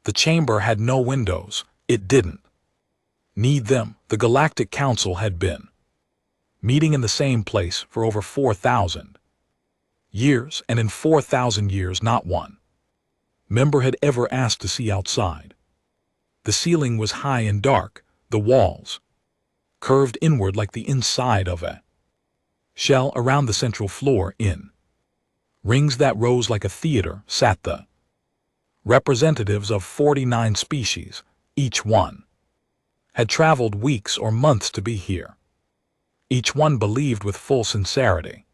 The chamber had no windows. It didn't need them. The Galactic Council had been meeting in the same place for over 4,000 years, and in 4,000 years not one member had ever asked to see outside. The ceiling was high and dark, the walls curved inward like the inside of a shell. Around the central floor, in rings that rose like a theater, sat the representatives of 49 species. Each one had traveled weeks or months to be here. Each one believed with full sincerity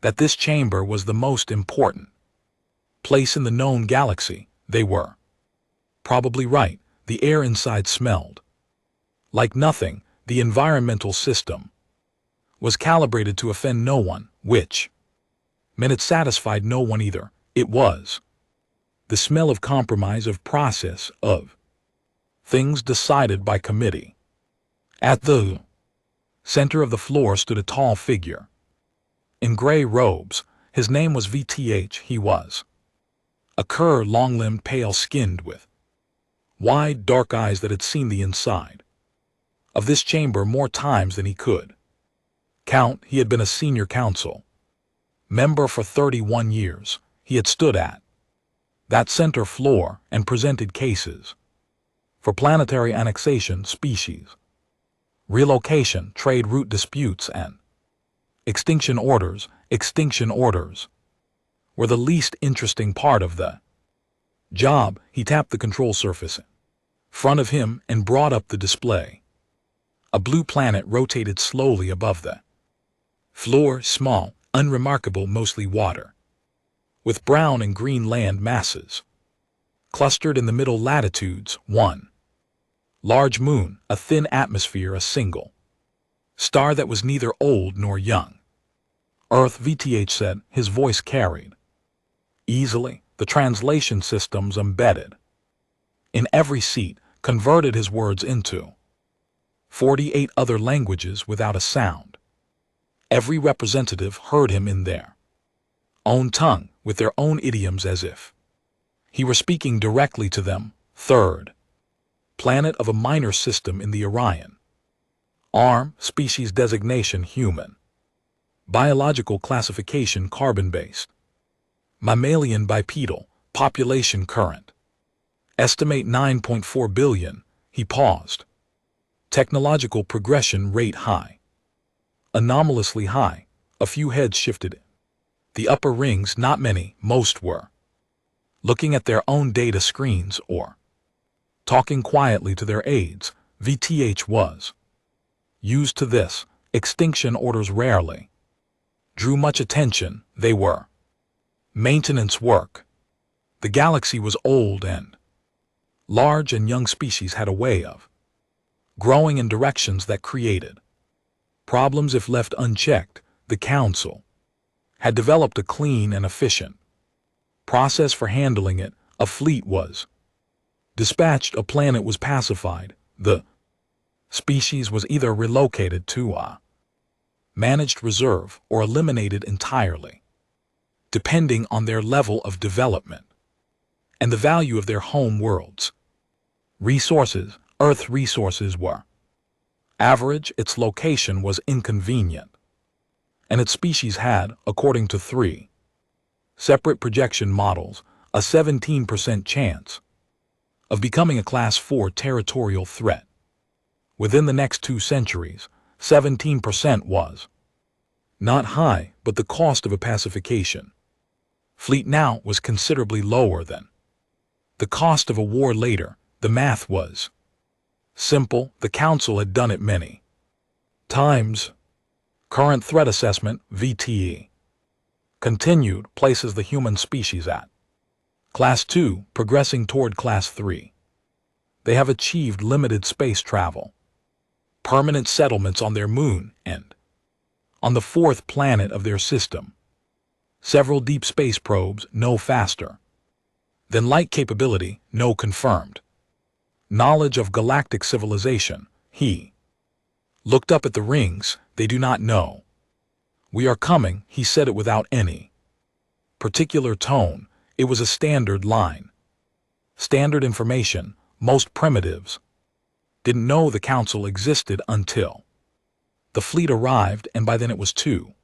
that this chamber was the most important place in the known galaxy. They were probably right. The air inside smelled like nothing. The environmental system was calibrated to offend no one, which meant it satisfied no one either. It was the smell of compromise, of process, of things decided by committee. At the center of the floor stood a tall figure in gray robes. His name was VTH. He was a cur, long-limbed, pale-skinned, with wide, dark eyes that had seen the inside of this chamber more times than he could count. He had been a senior council member for 31 years. He had stood at that center floor and presented cases for planetary annexation, species relocation, trade route disputes, and extinction orders. Extinction orders were the least interesting part of the job. He tapped the control surface in front of him and brought up the display. A blue planet rotated slowly above the floor, small, unremarkable, mostly water, with brown and green land masses clustered in the middle latitudes. One large moon, a thin atmosphere, a single star that was neither old nor young. Earth, VTH said, his voice carried easily. The translation systems embedded in every seat converted his words into 48 other languages without a sound. Every representative heard him in their own tongue, with their own idioms, as if he were speaking directly to them. Third planet of a minor system in the Orion arm. Species designation human. Biological classification carbon-based. Mammalian bipedal. Population current estimate 9.4 billion. He paused. Technological progression rate high. Anomalously high. A few heads shifted. The upper rings, not many, most were looking at their own data screens or talking quietly to their aides. VTH was used to this. Extinction orders rarely drew much attention. They were maintenance work. The galaxy was old and large, and young species had a way of growing in directions that created problems if left unchecked. The Council had developed a clean and efficient process for handling it. A fleet was dispatched, a planet was pacified, the species was either relocated to a managed reserve or eliminated entirely, depending on their level of development and the value of their home worlds. Resources. Earth resources were average. Its location was inconvenient, and its species had, according to 3 separate projection models, a 17% chance of becoming a Class 4 territorial threat within the next 2 centuries. 17% was not high, but the cost of a pacification fleet now was considerably lower than the cost of a war later. The math was simple. The Council had done it many times. Current threat assessment, VTE, continued, places the human species at Class 2, progressing toward Class 3. They have achieved limited space travel, permanent settlements on their moon, and on the 4th planet of their system. Several deep space probes, no faster than light capability, no confirmed knowledge of galactic civilization. He looked up at the rings. They do not know. We are coming, he said it without any particular tone. It was a standard line. Standard information, most primitives. Didn't know the council existed until the fleet arrived, and by then it was too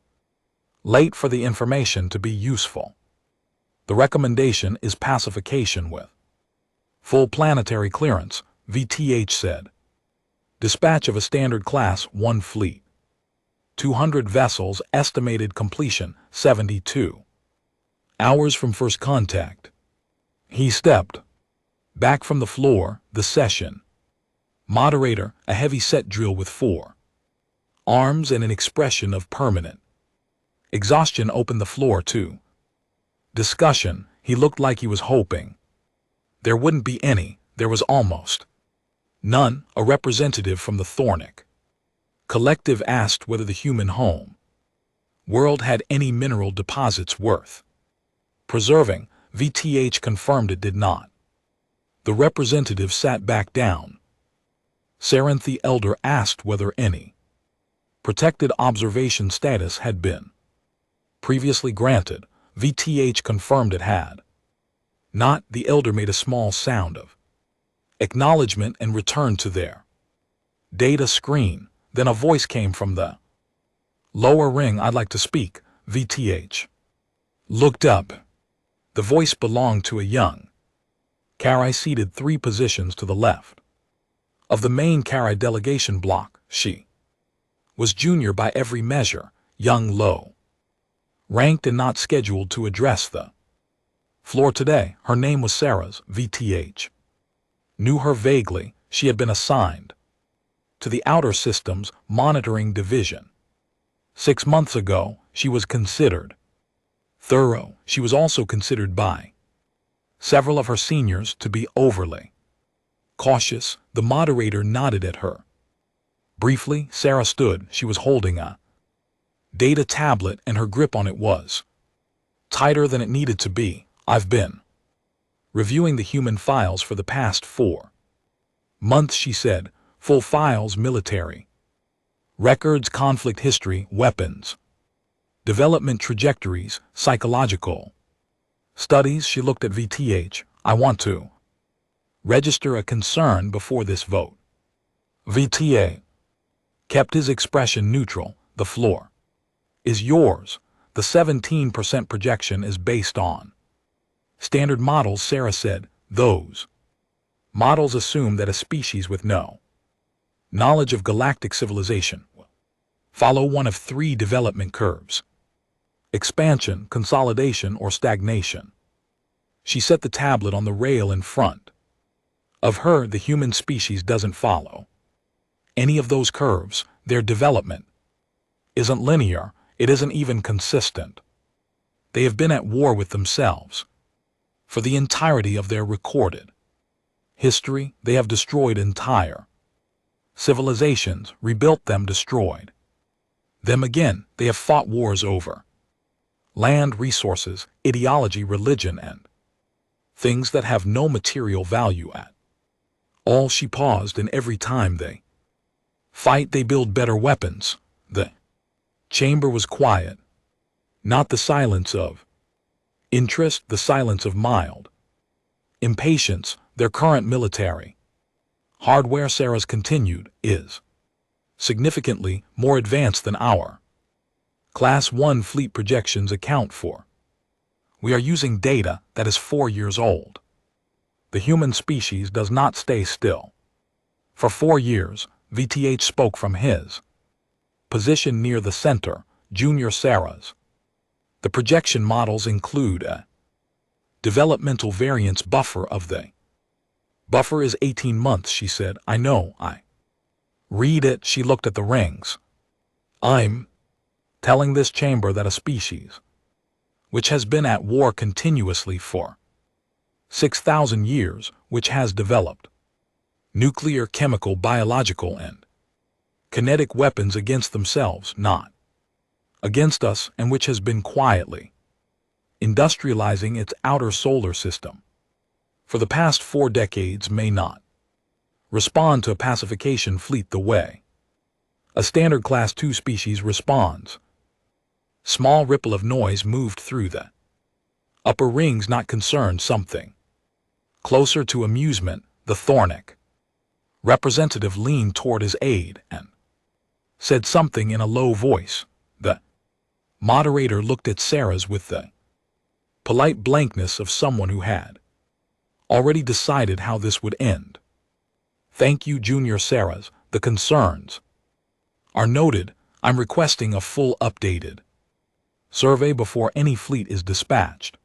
late for the information to be useful. The recommendation is pacification with full planetary clearance, VTH said. Dispatch of a standard class 1 fleet. 200 vessels, estimated completion 72 hours from first contact. He stepped back from the floor, the session moderator, a heavy-set drill with 4 arms and an expression of permanent exhaustion, opened the floor to discussion. He looked like he was hoping there wouldn't be any. There was almost none. A representative from the Thornic collective asked whether the human home world had any mineral deposits worth preserving. VTH confirmed it did not. The representative sat back down. Sarenth the Elder asked whether any protected observation status had been previously granted. VTH confirmed it had not. The Elder made a small sound of acknowledgement and returned to their data screen. Then a voice came from the lower ring. I'd like to speak. VTH looked up. The voice belonged to a young Kari seated 3 positions to the left of the main Kari delegation block. She was junior by every measure, young, low ranked, and not scheduled to address the floor today. Her name was Sarah's. VTH knew her vaguely. She had been assigned to the Outer Systems Monitoring Division 6 months ago. She was considered thorough. She was also considered by several of her seniors to be overly cautious. The moderator nodded at her. Briefly, Sarah stood. She was holding a data tablet, and her grip on it was tighter than it needed to be. I've been reviewing the human files for the past 4 months, she said. Full files, military records, conflict history, weapons development trajectories, psychological studies. She looked at VTH. I want to register a concern before this vote. VTA kept his expression neutral. The floor is yours. The 17% projection is based on standard models, Sarah said. Those models assume that a species with no knowledge of galactic civilization will follow one of 3 development curves: expansion, consolidation, or stagnation. She set the tablet on the rail in front of her. The human species doesn't follow any of those curves. Their development isn't linear. It isn't even consistent. They have been at war with themselves for the entirety of their recorded history. They have destroyed entire civilizations, rebuilt them, destroyed them again. They have fought wars over land, resources, ideology, religion, and things that have no material value at all. She paused, and every time they fight, they build better weapons. The chamber was quiet. Not the silence of interest, the silence of mild impatience. Their current military hardware, Sarah's continued, is significantly more advanced than our Class 1 fleet projections account for. We are using data that is 4 years old. The human species does not stay still for 4 years. VTH spoke from his position near the center, junior Sarah's. The projection models include a developmental variance buffer of the buffer is 18 months, she said. I know, I read it. She looked at the rings. I'm telling this chamber that a species which has been at war continuously for 6,000 years, which has developed nuclear, chemical, biological, and kinetic weapons against themselves, not against us, and which has been quietly industrializing its outer solar system for the past 4 decades, may not respond to a pacification fleet the way a standard Class 2 species responds. Small ripple of noise moved through the upper rings, not concerned. Something Closer to amusement, the Thornic representative leaned toward his aide and said something in a low voice. The moderator looked at Sarah's with the polite blankness of someone who had already decided how this would end. Thank you, Junior Sarah's. The concerns are noted. I'm requesting a full updated survey before any fleet is dispatched.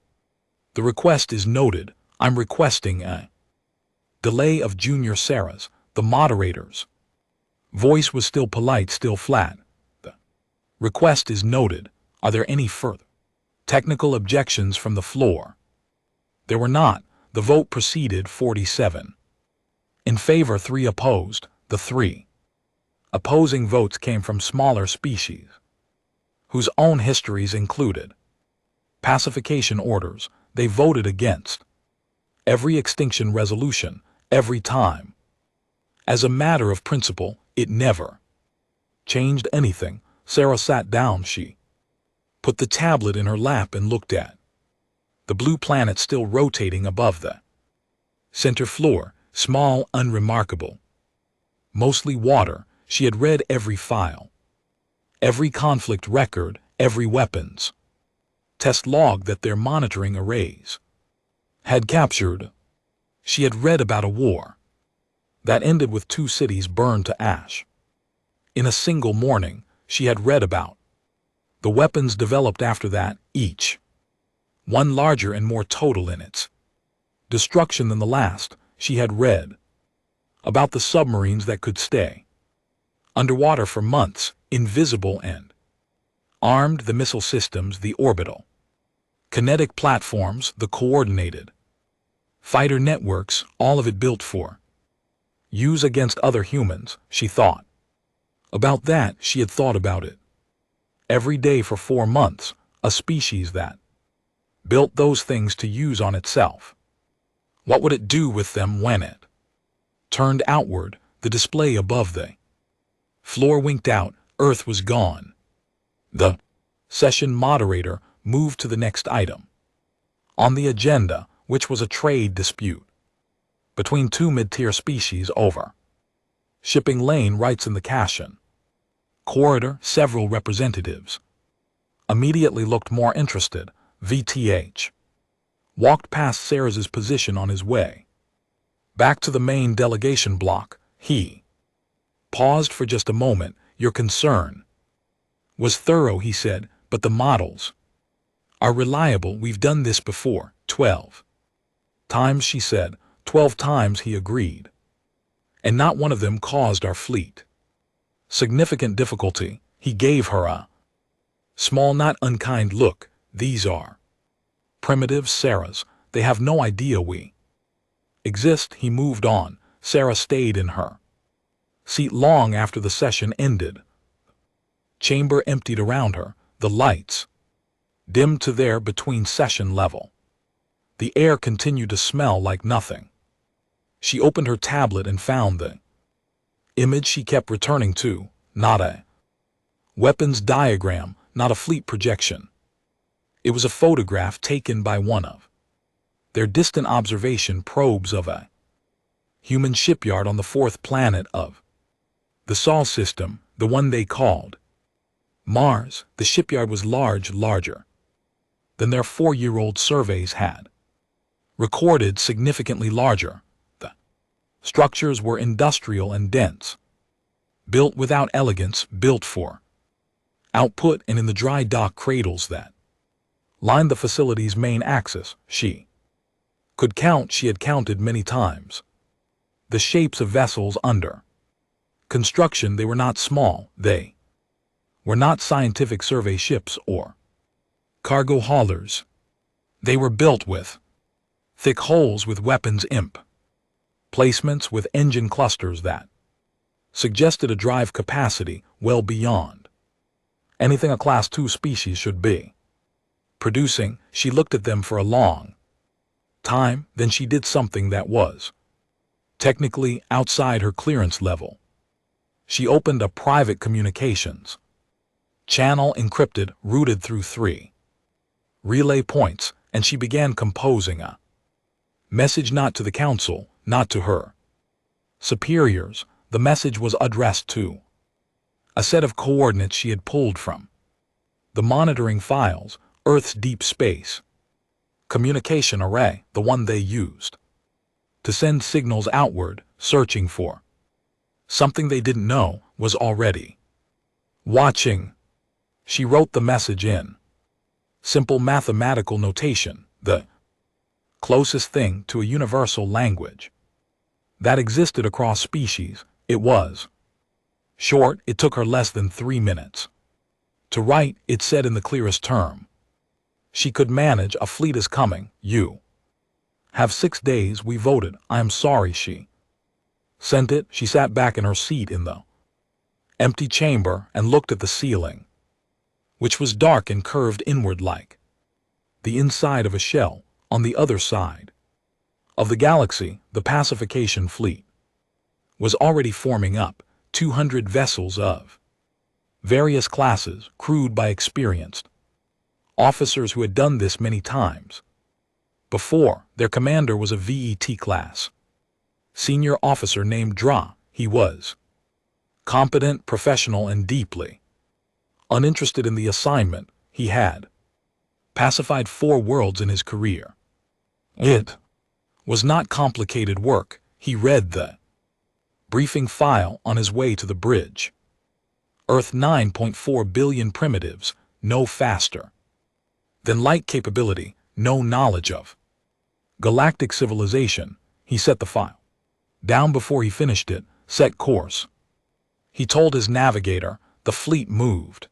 The request is noted. I'm requesting a delay of Junior Sarah's. The moderator's voice was still polite, still flat. The request is noted. Are there any further technical objections from the floor? There were not. The vote proceeded 47 in favor, 3 opposed. The 3 opposing votes came from smaller species, whose own histories included pacification orders. They voted against every extinction resolution, every time. As a matter of principle, it never changed anything. Sarah sat down. She put the tablet in her lap and looked at the blue planet still rotating above the center floor, small, unremarkable, mostly water. She had read every file, every conflict record, every weapons test log that their monitoring arrays had captured. She had read about a war that ended with 2 cities burned to ash in a single morning. She had read about the weapons developed after that, each one larger and more total in its destruction than the last. She had read about the submarines that could stay underwater for months, invisible and armed, the missile systems, the orbital kinetic platforms, the coordinated fighter networks, all of it built for use against other humans. She thought about that. She had thought about it every day for 4 months, a species that built those things to use on itself. What would it do with them when it turned outward? The display above the floor winked out. Earth was gone. The session moderator moved to the next item on the agenda, which was a trade dispute between 2 mid-tier species over shipping lane rights in the Cassian corridor. Several representatives immediately looked more interested. VTH walked past Sarah's position on his way back to the main delegation block. He paused for just a moment. Your concern was thorough, he said, but the models are reliable. We've done this before. 12 times, she said. 12 times, he agreed. And not one of them caused our fleet significant difficulty. He gave her a small, not unkind look. These are primitive Sarah's. They have no idea we exist. He moved on. Sarah stayed in her seat long after the session ended. Chamber emptied around her. The lights dimmed to there between session level. The air continued to smell like nothing. She opened her tablet and found the image she kept returning to. Not a weapons diagram, not a fleet projection. It was a photograph taken by one of their distant observation probes of a human shipyard on the 4th planet of the Sol system, the one they called Mars. The shipyard was larger than their 4-year-old surveys had recorded, significantly larger. The structures were industrial and dense, built without elegance, built for output, and in the dry dock cradles that lined the facility's main axis, she could count. She had counted many times the shapes of vessels under construction. They were not small. They were not scientific survey ships or cargo haulers. They were built with thick hulls, with weapons imp placements, with engine clusters that suggested a drive capacity well beyond anything a Class II species should be producing. She looked at them for a long time, then she did something that was technically outside her clearance level. She opened a private communications channel, encrypted, routed through 3 relay points, and she began composing a Message not to the council, not to her superiors. The message was addressed to a set of coordinates she had pulled from the monitoring files, Earth's deep space communication array, the one they used to send signals outward, searching for something they didn't know was already watching. She wrote the message in simple mathematical notation, the closest thing to a universal language that existed across species. It was short. It took her less than 3 minutes to write. It said in the clearest term she could manage, a fleet is coming. You have 6 days. We voted. I am sorry. She sent it. She sat back in her seat in the empty chamber and looked at the ceiling, which was dark and curved inward like the inside of a shell. On the other side of the galaxy, the pacification fleet was already forming up, 200 vessels of various classes, crewed by experienced officers who had done this many times before. Their commander was a VET class senior officer named Dra. He was competent, professional, and deeply uninterested in the assignment. He had pacified 4 worlds in his career. It was not complicated work. He read the briefing file on his way to the bridge. Earth 9.4 billion primitives, no faster than light capability, no knowledge of galactic civilization. He set the file down before he finished it, set course. He told his navigator the fleet moved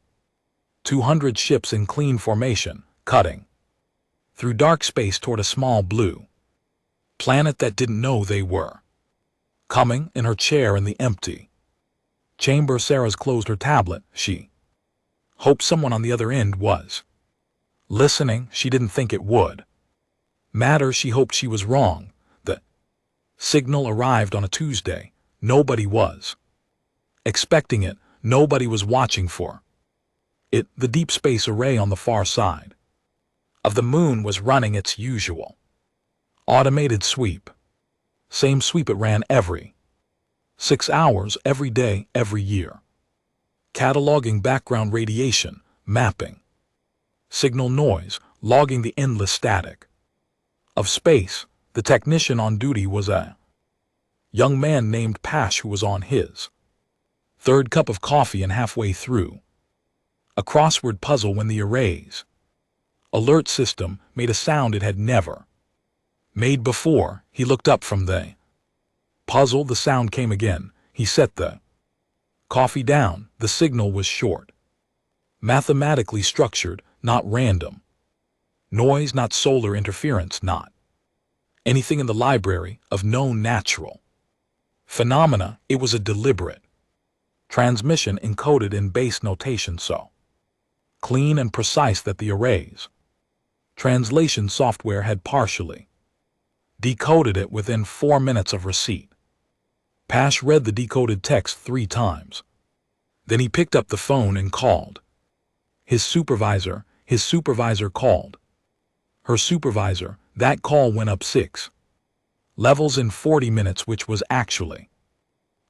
200 ships in clean formation, cutting through dark space toward a small blue planet that didn't know they were coming. In her chair in the empty chamber, Sarah's closed her tablet. She hoped someone on the other end was listening. She didn't think it would matter. She hoped she was wrong. The signal arrived on a Tuesday. Nobody was expecting it. Nobody was watching for it. The deep space array on the far side of the moon was running its usual automated sweep. Same sweep it ran every 6 hours, every day, every year. Cataloging background radiation, mapping signal noise, logging the endless static of space. The technician on duty was a young man named Pash, who was on his 3rd cup of coffee and halfway through a crossword puzzle when the array's alert system made a sound it had never made before. He looked up from the puzzle. The sound came again. He set the coffee down. The signal was short, mathematically structured, not random noise, not solar interference, not anything in the library of known natural phenomena. It was a deliberate transmission encoded in base notation, so clean and precise that the array's translation software had partially decoded it within 4 minutes of receipt. Pash read the decoded text 3 times. Then he picked up the phone and called his supervisor. His supervisor called her supervisor. That call went up 6 levels in 40 minutes, which was actually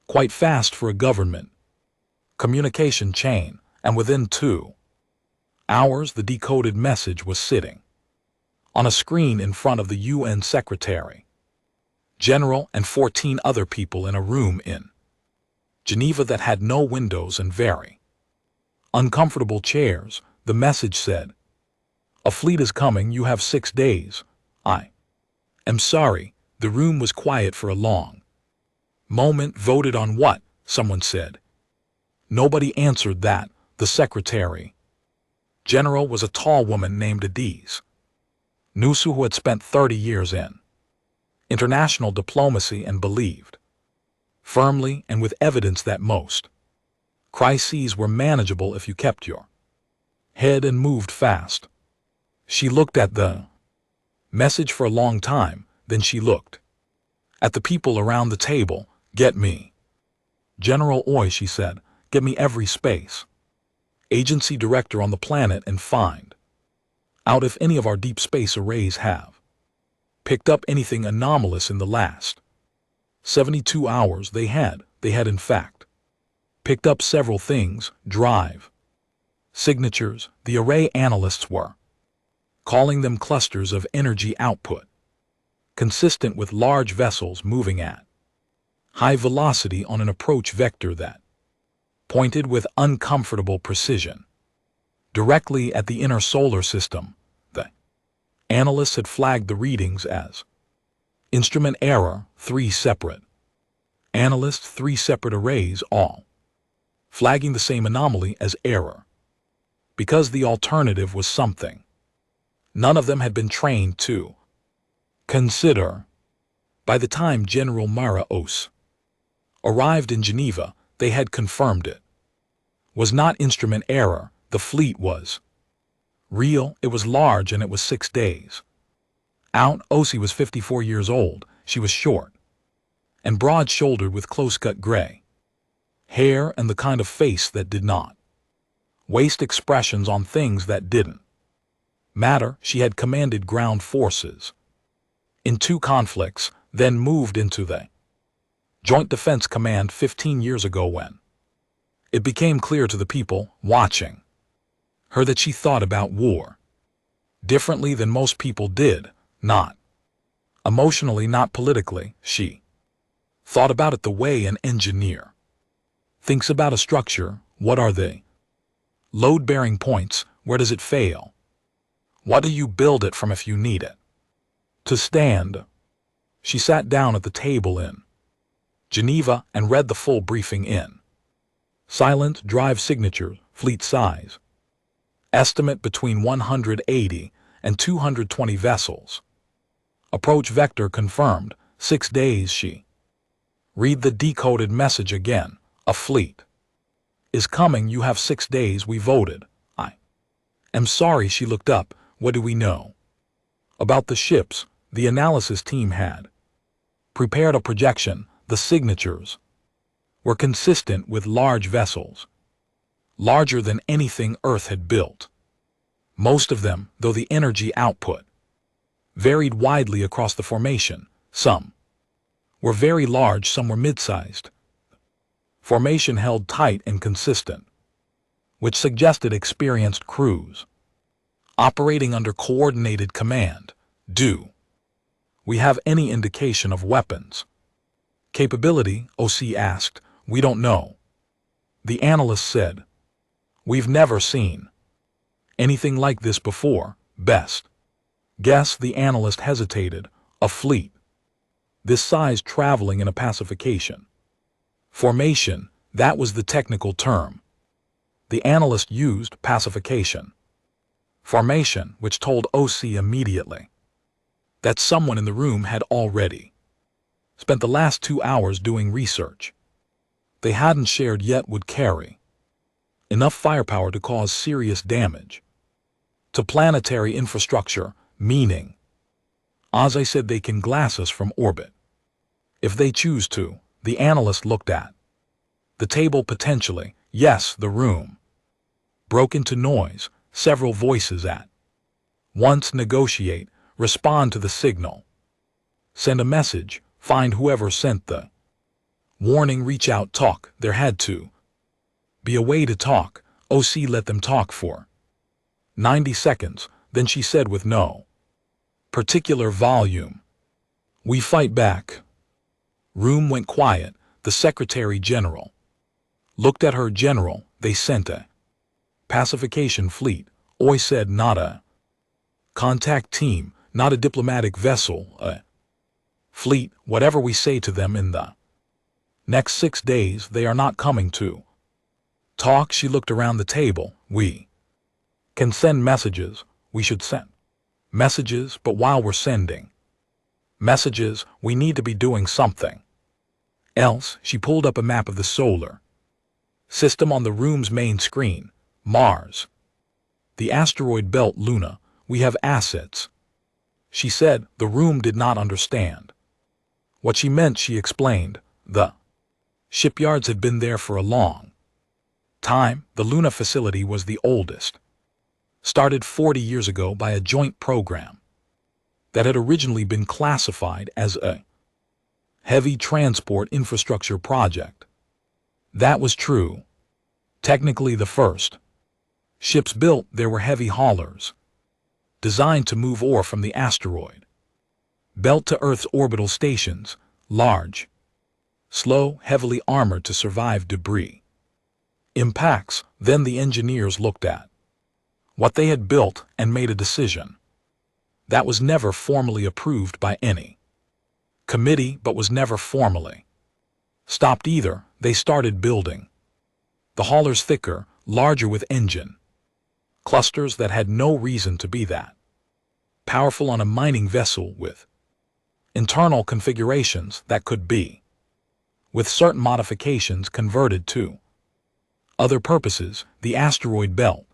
quite fast for a government communication chain, and within 2 hours the decoded message was sitting on a screen in front of the UN Secretary General and 14 other people in a room in Geneva that had no windows and very uncomfortable chairs. The message said, "A fleet is coming. You have 6 days. I am sorry." The room was quiet for a long moment. Voted on what? Someone said. Nobody answered that. The Secretary General was a tall woman named Adiz Nusu, who had spent 30 years in international diplomacy and believed firmly and with evidence that most crises were manageable if you kept your head and moved fast. She looked at the message for a long time. Then she looked at the people around the table. "Get me General Oy," she said. "Get me every space agency director on the planet and find out if any of our deep space arrays have picked up anything anomalous in the last 72 hours. They had in fact picked up several things: drive signatures. The array analysts were calling them clusters of energy output, consistent with large vessels moving at high velocity on an approach vector that pointed with uncomfortable precision directly at the inner solar system. The analysts had flagged the readings as instrument error. 3 separate analysts, 3 separate arrays, all flagging the same anomaly as error, because the alternative was something none of them had been trained to consider. By the time General Maraos arrived in Geneva, they had confirmed it was not instrument error. The fleet was real. It was large, and it was 6 days out. Osi was 54 years old. She was short and broad-shouldered with close-cut gray hair and the kind of face that did not waste expressions on things that didn't matter. She had commanded ground forces in 2 conflicts, then moved into the Joint Defense Command 15 years ago when it became clear to the people watching her that she thought about war differently than most people did. Not emotionally, not politically. She thought about it the way an engineer thinks about a structure. What are they? Load-bearing points. Where does it fail? What do you build it from if you need it to stand? She sat down at the table in Geneva and read the full briefing in silent. Drive signature, fleet size, estimate between 180 and 220 vessels, approach vector confirmed, 6 days. She read the decoded message again. A fleet is coming. You have 6 days. We voted. I am sorry. She looked up. What do we know about the ships? The analysis team had prepared a projection. The signatures were consistent with large vessels, larger than anything Earth had built. Most of them, though the energy output varied widely across the formation. Some were very large, some were mid-sized. Formation held tight and consistent, which suggested experienced crews operating under coordinated command. Do we have any indication of weapons capability? OC asked. We don't know. The analyst said. We've never seen anything like this before. Best guess. The analyst hesitated. A fleet this size traveling in a pacification formation. That was the technical term the analyst used. Pacification formation, which told OC immediately that someone in the room had already spent the last 2 hours doing research they hadn't shared yet, would carry enough firepower to cause serious damage to planetary infrastructure, meaning, as I said, they can glass us from orbit if they choose to. The analyst looked at the table. Potentially, yes. The room broke into noise. Several voices at once. Negotiate, respond to the signal, send a message, find whoever sent the warning, reach out, talk. There had to be a way to talk. OC let them talk for 90 seconds. Then she said with no particular volume, we fight back. Room went quiet. The Secretary General looked at her. General, they sent a pacification fleet. Oi said, not a contact team, not a diplomatic vessel, a fleet. Whatever we say to them in the next 6 days, they are not coming to talk. She looked around the table. We can send messages. We should send messages, but while we're sending messages, we need to be doing something else. She pulled up a map of the solar system on the room's main screen. Mars, the asteroid belt, Luna. We have assets, she said. The room did not understand what she meant. She explained. The shipyards had been there for a long time. The Luna facility was the oldest, started 40 years ago by a joint program that had originally been classified as a heavy transport infrastructure project. That was true. Technically the first ships built there were heavy haulers, designed to move ore from the asteroid belt to Earth's orbital stations, large, slow, heavily armored to survive debris impacts. Then the engineers looked at what they had built and made a decision that was never formally approved by any committee but was never formally stopped either. They started building the haulers thicker, larger with engine clusters that had no reason to be that powerful on a mining vessel, with internal configurations that could be, with certain modifications, converted to other purposes. The asteroid belt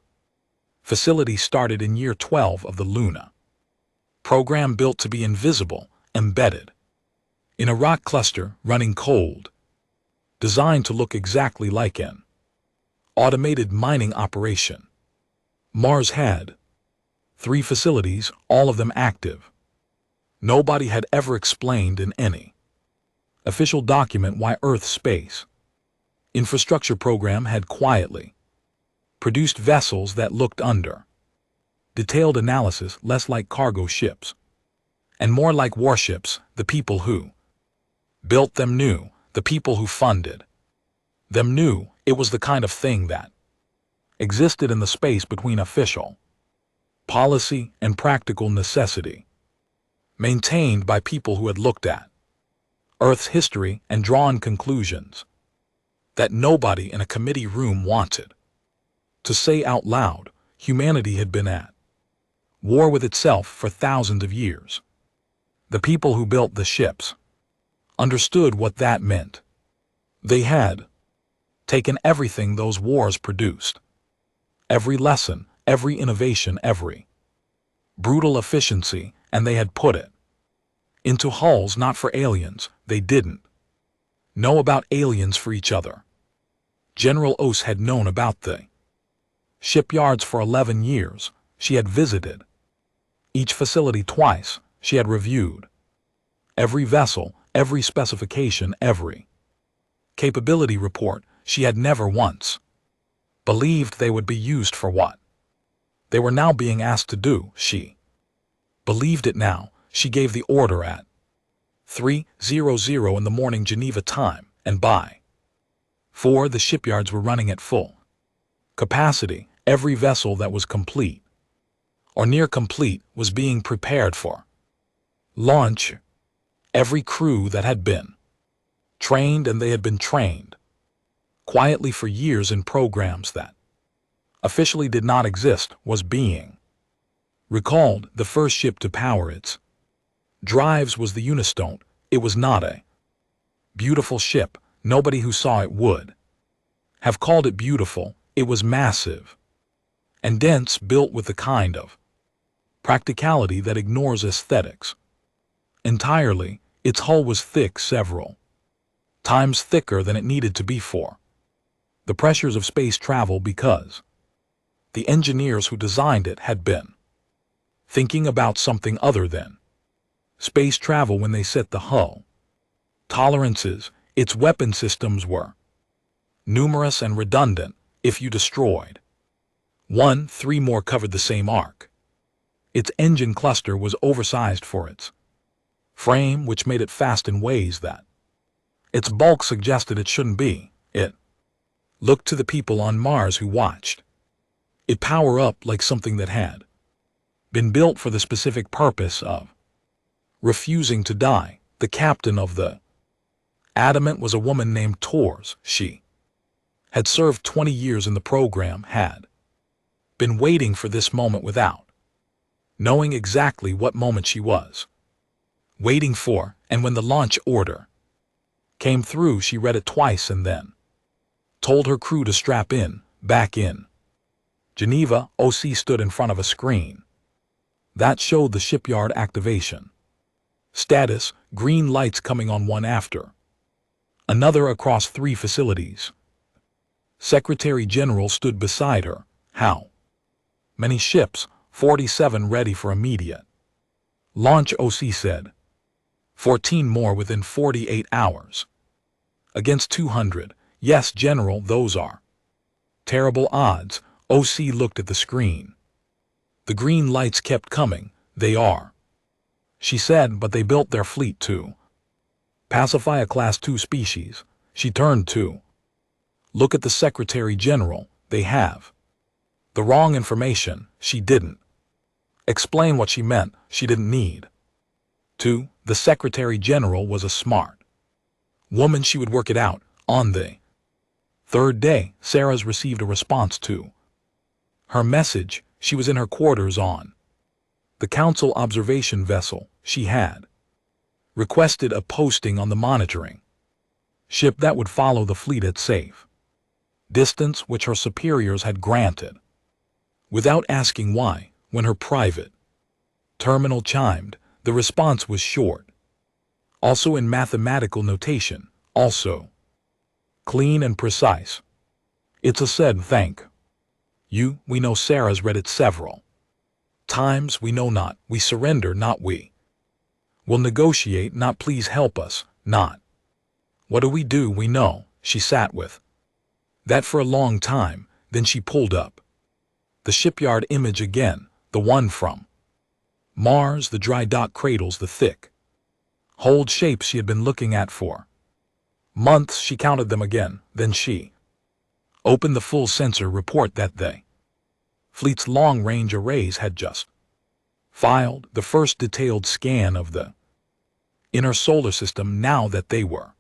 facility started in year 12 of the Luna program, built to be invisible, embedded in a rock cluster running cold, designed to look exactly like an automated mining operation. Mars had 3 facilities, all of them active. Nobody had ever explained in any official document why Earth's space infrastructure program had quietly produced vessels that looked, under detailed analysis, less like cargo ships and more like warships. The people who built them knew. The people who funded them knew it was the kind of thing that existed in the space between official policy and practical necessity, maintained by people who had looked at Earth's history and drawn conclusions that nobody in a committee room wanted to say out loud. Humanity had been at war with itself for thousands of years. The people who built the ships understood what that meant. They had taken everything those wars produced, every lesson, every innovation, every brutal efficiency, and they had put it into hulls, not for aliens. They didn't know about aliens for each other. General Ose had known about the shipyards for 11 years. She had visited each facility twice. She had reviewed every vessel, every specification, every capability report. She had never once believed they would be used for what they were now being asked to do. She believed it now. She gave the order at 3:00 in the morning Geneva time, and by 4 the shipyards were running at full capacity. Every vessel that was complete or near complete was being prepared for launch. Every crew that had been trained, and they had been trained quietly for years in programs that officially did not exist, was being recalled. The first ship to power its drives was the Unistone. It was not a beautiful ship. Nobody who saw it would have called it beautiful. It was massive and dense, built with the kind of practicality that ignores aesthetics entirely. Its hull was thick, several times thicker than it needed to be for the pressures of space travel, because the engineers who designed it had been thinking about something other than space travel when they set the hull tolerances. Its weapon systems were numerous and redundant. If you destroyed one, 3 more covered the same arc. Its engine cluster was oversized for its frame, which made it fast in ways that its bulk suggested it shouldn't be. It looked to the people on Mars who watched it power up like something that had been built for the specific purpose of refusing to die. The captain of the Adamant was a woman named Tors. She had served 20 years in the program, had been waiting for this moment without knowing exactly what moment she was waiting for, and when the launch order came through, she read it twice and then told her crew to strap in. Back in Geneva, OC stood in front of a screen that showed the shipyard activation status, green lights coming on one after another across 3 facilities. Secretary General stood beside her. How many ships? 47, ready for immediate Launch, OC said. 14 more within 48 hours. Against 200. Yes, General, those are terrible odds. OC looked at the screen. The green lights kept coming. They are, she said, but they built their fleet to pacify a Class 2 species. She turned to look at the Secretary General. They have the wrong information. She didn't explain what she meant. She didn't need to. The Secretary General was a smart woman. She would work it out. On the third day, Sarah's received a response to her message. She was in her quarters on the Council observation vessel. She had requested a posting on the monitoring ship that would follow the fleet at safe distance, which her superiors had granted. Without asking why, when her private terminal chimed, the response was short. Also in mathematical notation, also clean and precise. It's a said thank you. We know. Sarah's read it several times. We know not. We surrender not. We will negotiate not. Please help us not. What do? We know. She sat with that for a long time. Then she pulled up the shipyard image again, the one from Mars, the dry dock cradles, the thick hold shapes she had been looking at for months. She counted them again. Then she opened the full sensor report that the fleet's long-range arrays had just filed the first detailed scan of the inner solar system. Now that they were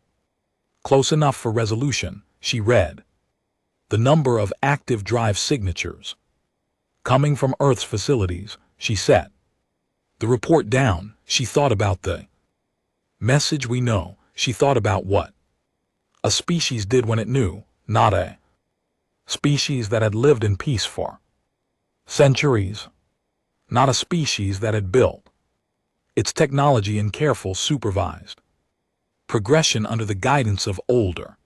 close enough for resolution, she read the number of active drive signatures coming from Earth's facilities. She set the report down. She thought about the message. We know. She thought about what a species did when it knew, not a species that had lived in peace for centuries, not a species that had built its technology in careful, supervised progression under the guidance of older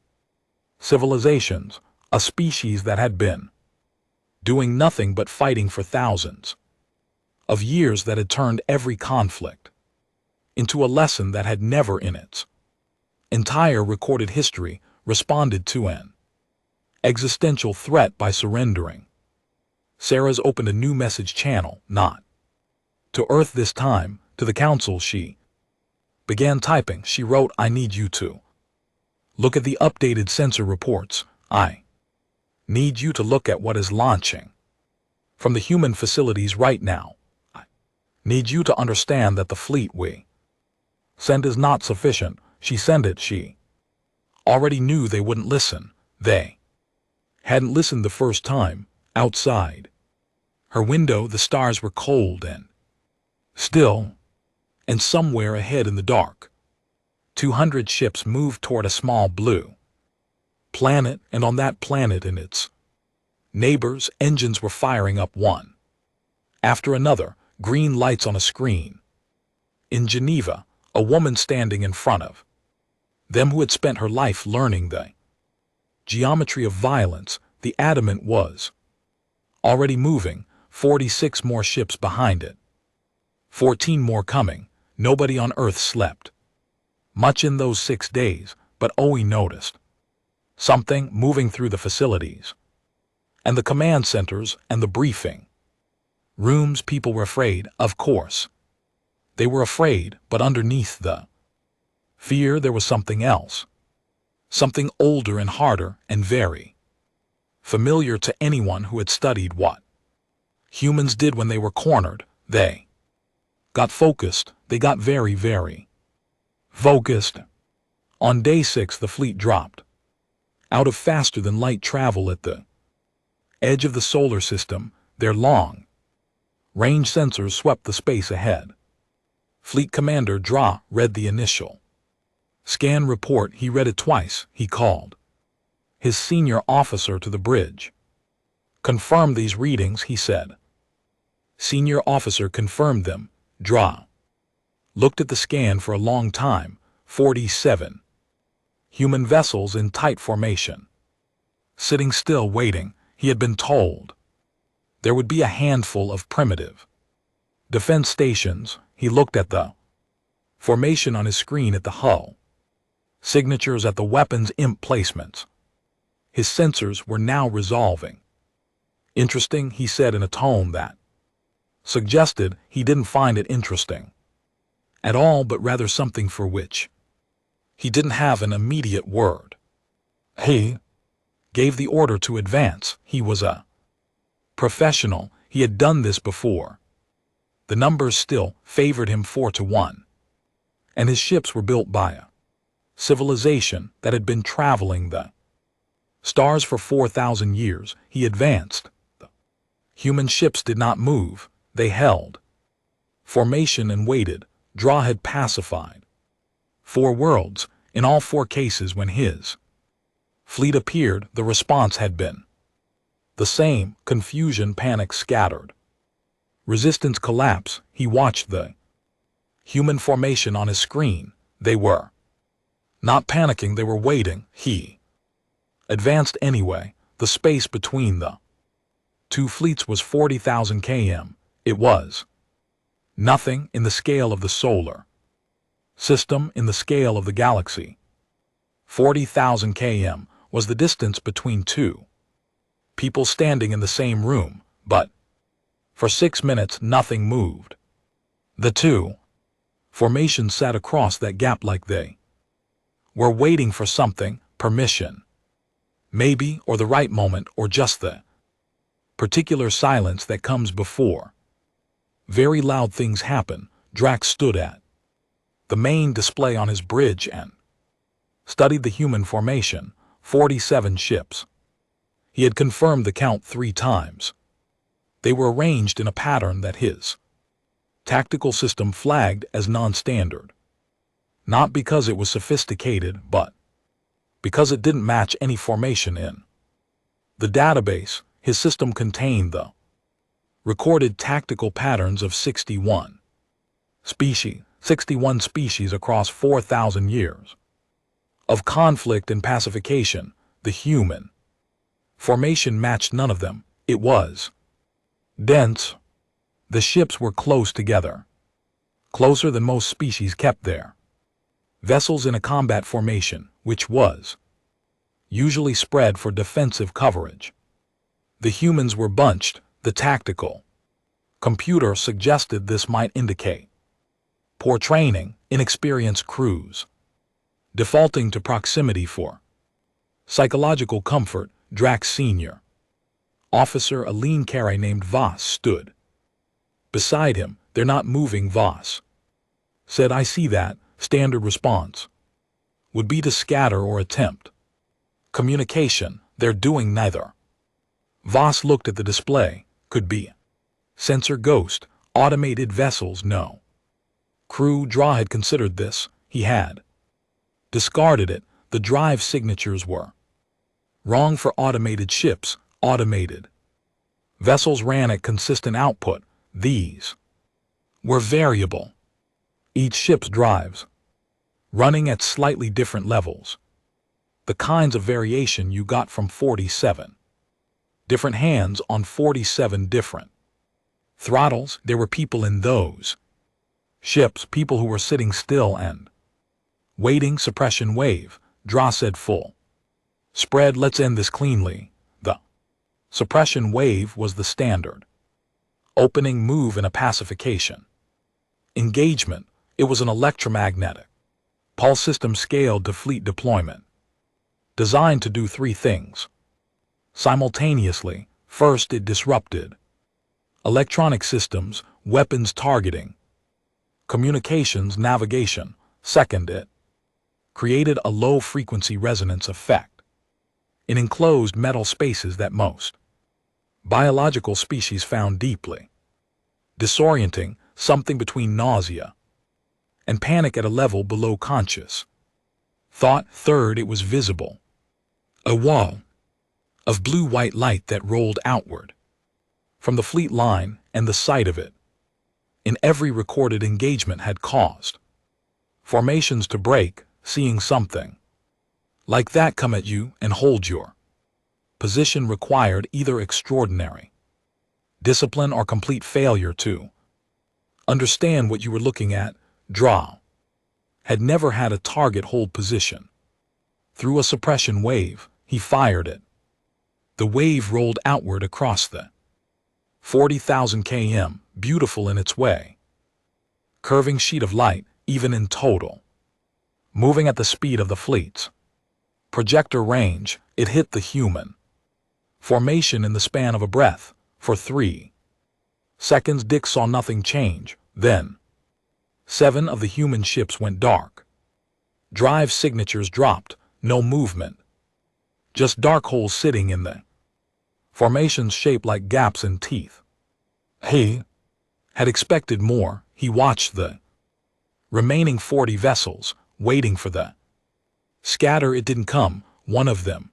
civilizations, a species that had been doing nothing but fighting for thousands of years, that had turned every conflict into a lesson, that had never in its entire recorded history responded to an existential threat by surrendering. Sarah's opened a new message channel, not to Earth this time, to the Council. She began typing. She wrote, I need you to look at the updated sensor reports. I need you to look at what is launching from the human facilities right now. I need you to understand that the fleet we send is not sufficient. She sent it. She already knew they wouldn't listen. They hadn't listened the first time. Outside her window, the stars were cold and still, and somewhere ahead in the dark, 200 ships moved toward a small blue planet, and on that planet and its neighbors, engines were firing up one after another, green lights on a screen. In Geneva, a woman standing in front of them who had spent her life learning the geometry of violence, the adamant, was already moving, 46 more ships behind it. 14 more coming. Nobody on Earth slept much in those 6 days, but Owie noticed something moving through the facilities and the command centers and the briefing rooms. People were afraid, of course. They were afraid, but underneath the fear there was something else. Something older and harder and very familiar to anyone who had studied what humans did when they were cornered. They got focused. They got very, very focused. On day 6, the fleet dropped out of faster-than-light travel at the edge of the solar system. Their long-range sensors swept the space ahead. Fleet Commander Dra read the initial scan report. He read it twice. He called his senior officer to the bridge. Confirm these readings, he said. Senior officer confirmed them. Dra looked at the scan for a long time. 47 human vessels in tight formation, sitting still, waiting. He had been told there would be a handful of primitive defense stations. He looked at the formation on his screen at the hull, signatures at the weapons emplacements. His sensors were now resolving. Interesting, he said in a tone that suggested he didn't find it interesting at all, but rather something for which he didn't have an immediate word. He gave the order to advance. He was a professional. He had done this before. The numbers still favored him 4-1. And his ships were built by a civilization that had been traveling the stars for 4,000 years. He advanced. The human ships did not move. They held formation and waited. Draw had pacified 4 worlds. In all 4 cases when his fleet appeared, the response had been the same: confusion, panic, scattered. Resistance, collapse. He watched the human formation on his screen. They were not panicking, they were waiting. He advanced anyway. The space between the 2 fleets was 40,000 km. It was nothing in the scale of the solar system, in the scale of the galaxy. 40,000 km was the distance between 2 people standing in the same room, but for 6 minutes nothing moved. The 2 formations sat across that gap like they were waiting for something, permission, maybe, or the right moment, or just the particular silence that comes before very loud things happen. Drax stood at the main display on his bridge and studied the human formation. 47 ships. He had confirmed the count 3 times. They were arranged in a pattern that his tactical system flagged as non-standard. Not because it was sophisticated, but because it didn't match any formation in the database. His system contained the recorded tactical patterns of 61 species across 4,000 years of conflict and pacification. The human formation matched none of them. It was dense. The ships were close together, closer than most species kept their vessels in a combat formation, which was usually spread for defensive coverage. The humans were bunched. The tactical computer suggested this might indicate poor training, inexperienced crews, defaulting to proximity for psychological comfort. Drax Sr. officer, a lean carry named Voss, stood beside him. They're not moving, Voss said. I see that. Standard response would be to scatter or attempt communication. They're doing neither. Voss looked at the display. Could be sensor ghost, automated vessels, no crew. Draw had considered this. He had discarded it. The drive signatures were wrong for automated ships. Automated vessels ran at consistent output. These were variable. Each ship's drives running at slightly different levels. The kinds of variation you got from 47 different hands on 47 different throttles. There were people in those ships, people who were sitting still and waiting. Suppression wave. Draw said. Full spread. Let's end this cleanly. The suppression wave was the standard opening move in a pacification engagement. It was an electromagnetic pulse system scaled to fleet deployment, designed to do 3 things simultaneously. First, it disrupted electronic systems, weapons targeting, communications, navigation. Second, it created a low-frequency resonance effect in enclosed metal spaces that most biological species found deeply disorienting, something between nausea and panic at a level below conscious thought. Third, it was visible, a wall of blue-white light that rolled outward from the fleet line, and the sight of it in every recorded engagement had caused formations to break. Seeing something like that come at you and hold your position required either extraordinary discipline or complete failure to Understand what you were looking at. Draw. Had never had a target hold position. Through a suppression wave, he fired it. The wave rolled outward across the 40,000 km, beautiful in its way. Curving sheet of light, even in total. Moving at the speed of the fleets. Projector range, it hit the human formation in the span of a breath. For 3 seconds Dick saw nothing change. Then 7 of the human ships went dark. Drive signatures dropped, no movement. Just dark holes sitting in the formations shaped like gaps in teeth. He had expected more. He watched the remaining 40 vessels, waiting for the scatter. It didn't come. One of them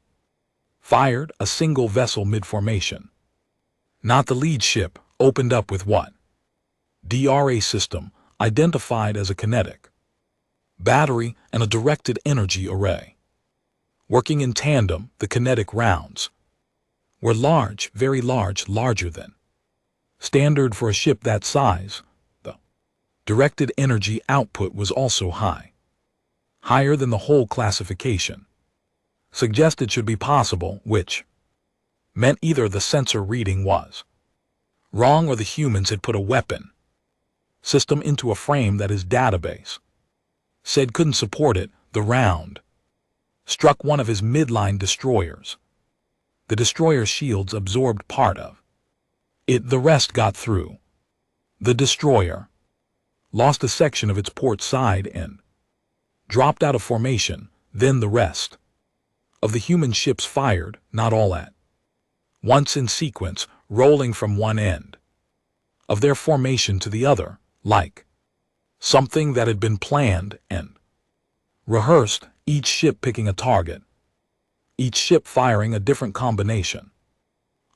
fired a single vessel mid-formation. Not the lead ship, opened up with what? DRA system, identified as a kinetic battery and a directed energy array. Working in tandem, the kinetic rounds were large, very large, larger than standard for a ship that size. The directed energy output was also high, higher than the whole classification suggested should be possible, which meant either the sensor reading was wrong or the humans had put a weapon system into a frame that his database said couldn't support it. The round struck one of his midline destroyers. The destroyer shields absorbed part of it. The rest got through. The destroyer lost a section of its port side and dropped out of formation. Then the rest of the human ships fired, not all at once in sequence, rolling from one end of their formation to the other, like something that had been planned and rehearsed, each ship picking a target, each ship firing a different combination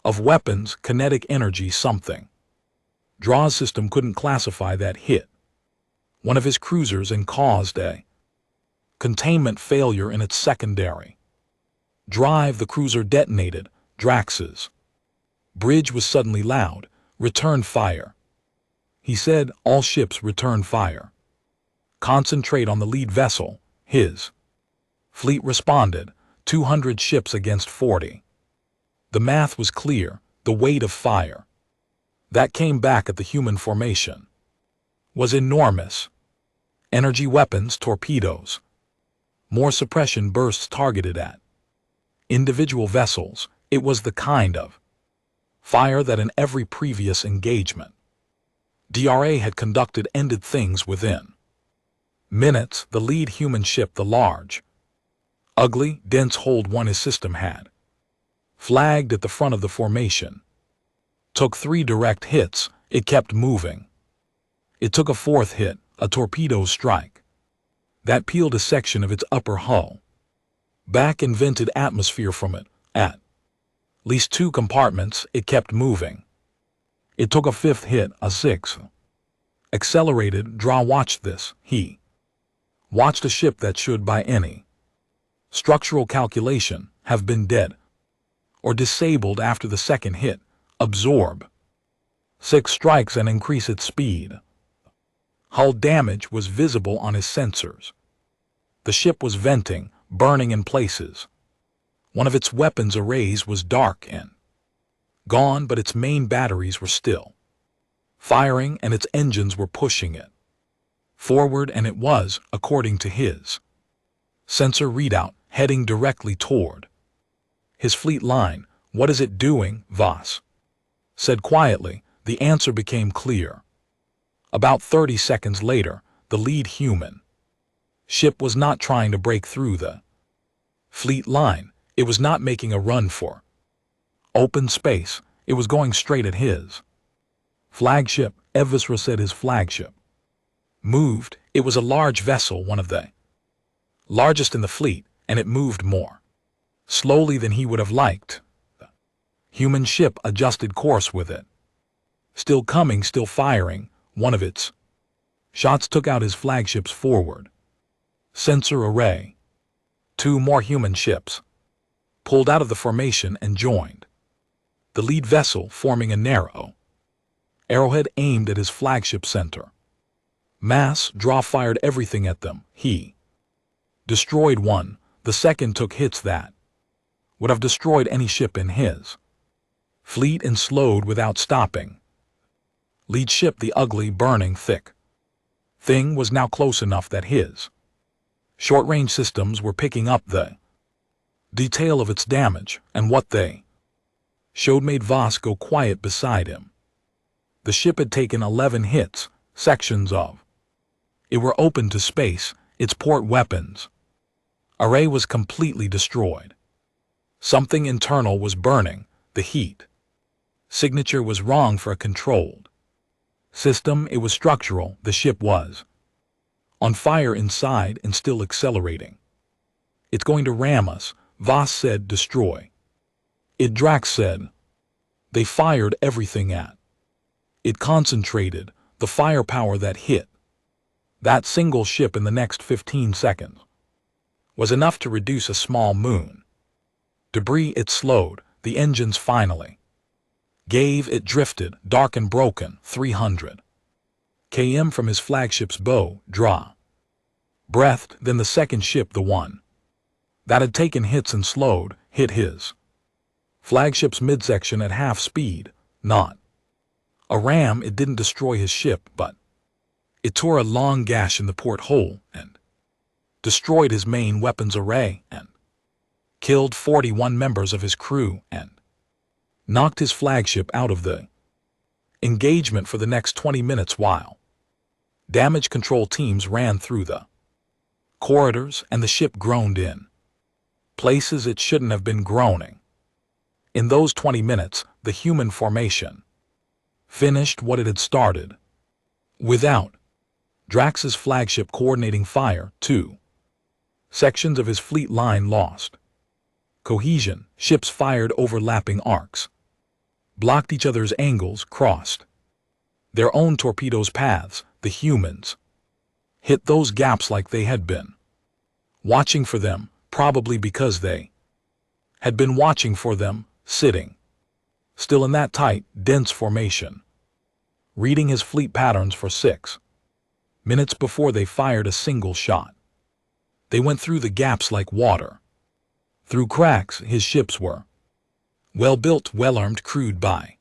of weapons, kinetic energy, something. Draw's system couldn't classify that hit one of his cruisers and caused a containment failure in its secondary drive. The cruiser detonated. Drax's bridge was suddenly loud. Return fire. He said, all ships return fire. Concentrate on the lead vessel. His fleet responded, 200 ships against 40. The math was clear. The weight of fire that came back at the human formation was enormous. Energy weapons, torpedoes, more suppression bursts targeted at individual vessels. It was the kind of fire that in every previous engagement DRA had conducted ended things within minutes. The lead human ship, the large, ugly, dense hold one his system had flagged at the front of the formation, took 3 direct hits. It kept moving. It took a 4th hit, a torpedo strike that peeled a section of its upper hull back and vented atmosphere from it. At least 2 compartments, it kept moving. It took a 5th hit, a 6th. Accelerated. Draw watched this. He watched a ship that should, by any structural calculation, have been dead or disabled after the 2nd hit, absorb 6 strikes and increase its speed. Hull damage was visible on his sensors. The ship was venting, burning in places. One of its weapons arrays was dark and gone, but its main batteries were still firing and its engines were pushing it forward, and it was, according to his sensor readout, heading directly toward his fleet line. What is it doing? Voss said quietly. The answer became clear. About 30 seconds later, the lead human ship was not trying to break through the fleet line. It was not making a run for open space. It was going straight at his flagship. Evvisra said his flagship moved. It was a large vessel, one of the largest in the fleet, and it moved more slowly than he would have liked. The human ship adjusted course with it. Still coming, still firing. One of its shots took out his flagship's forward sensor array. 2 more human ships pulled out of the formation and joined the lead vessel, forming a narrow Arrowhead aimed at his flagship center. Mass Draw fired everything at them. He destroyed one. The second took hits that would have destroyed any ship in his fleet and slowed without stopping. Lead ship, the ugly, burning, thick thing, was now close enough that his short-range systems were picking up the detail of its damage, and what they showed made Voss go quiet beside him. The ship had taken 11 hits. Sections of it were open to space. Its port weapons array was completely destroyed. Something internal was burning. The heat signature was wrong for a controlled system. It was structural. The ship was on fire inside and still accelerating. It's going to ram us, Voss said. Destroy it, Drax said. They fired everything at it, concentrated the firepower that hit that single ship in the next 15 seconds was enough to reduce a small moon debris. It slowed the engines finally gave. It drifted, dark and broken, 300 km from his flagship's bow draw. Breathed. Then the second ship, the one that had taken hits and slowed, hit his flagship's midsection at half speed. Not a ram. It didn't destroy his ship, but it tore a long gash in the porthole and destroyed his main weapons array and killed 41 members of his crew and knocked his flagship out of the engagement for the next 20 minutes while damage control teams ran through the corridors and the ship groaned in places it shouldn't have been groaning. In those 20 minutes, the human formation finished what it had started. Without Drax's flagship coordinating fire, 2 sections of his fleet line lost cohesion. Ships fired overlapping arcs, blocked each other's angles, crossed their own torpedoes' paths. The humans hit those gaps like they had been watching for them, probably because they had been watching for them, sitting still in that tight, dense formation, reading his fleet patterns for 6 minutes before they fired a single shot. They went through the gaps like water through cracks. His ships were well-built, well-armed, crewed by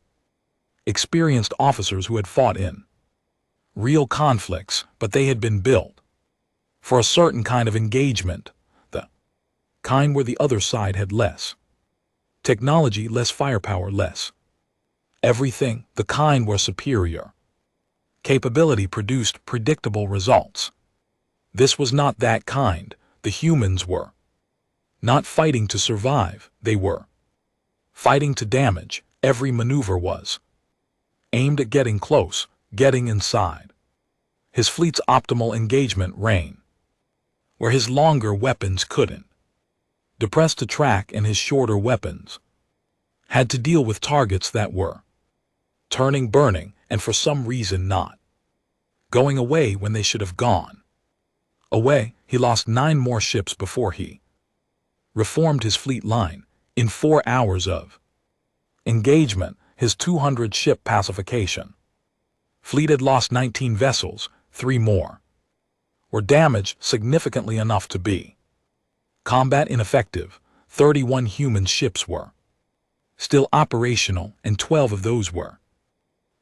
experienced officers who had fought in real conflicts, but they had been built for a certain kind of engagement, the kind where the other side had less technology, less firepower, less everything, the kind where superior capability produced predictable results. This was not that kind. The humans were not fighting to survive, they were fighting to damage. Every maneuver was aimed at getting close, getting inside his fleet's optimal engagement range, where his longer weapons couldn't depress to track and his shorter weapons had to deal with targets that were turning, burning, and for some reason not going away when they should have gone away. He lost 9 more ships before he reformed his fleet line. In 4 hours of engagement, his 200-ship pacification fleet had lost 19 vessels. 3 more were damaged, significantly enough to be combat ineffective. 31 human ships were still operational, and 12 of those were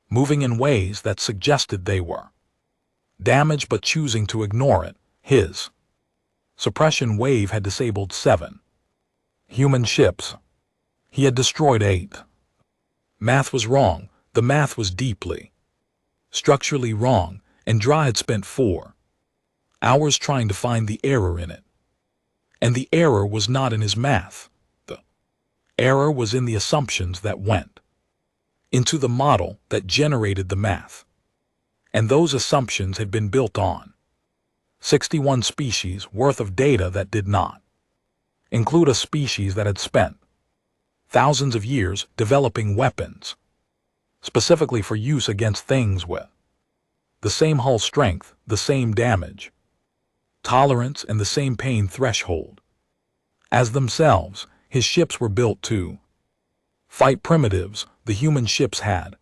moving in ways that suggested they were damaged but choosing to ignore it. His suppression wave had disabled 7 human ships. He had destroyed 8. Math was wrong. The math was deeply structurally wrong, and Dra had spent 4 hours trying to find the error in it. And the error was not in his math. The error was in the assumptions that went into the model that generated the math. And those assumptions had been built on 61 species worth of data that did not include a species that had spent thousands of years developing weapons specifically for use against things with the same hull strength, the same damage tolerance, and the same pain threshold as themselves. His ships were built to fight primitives. The human ships had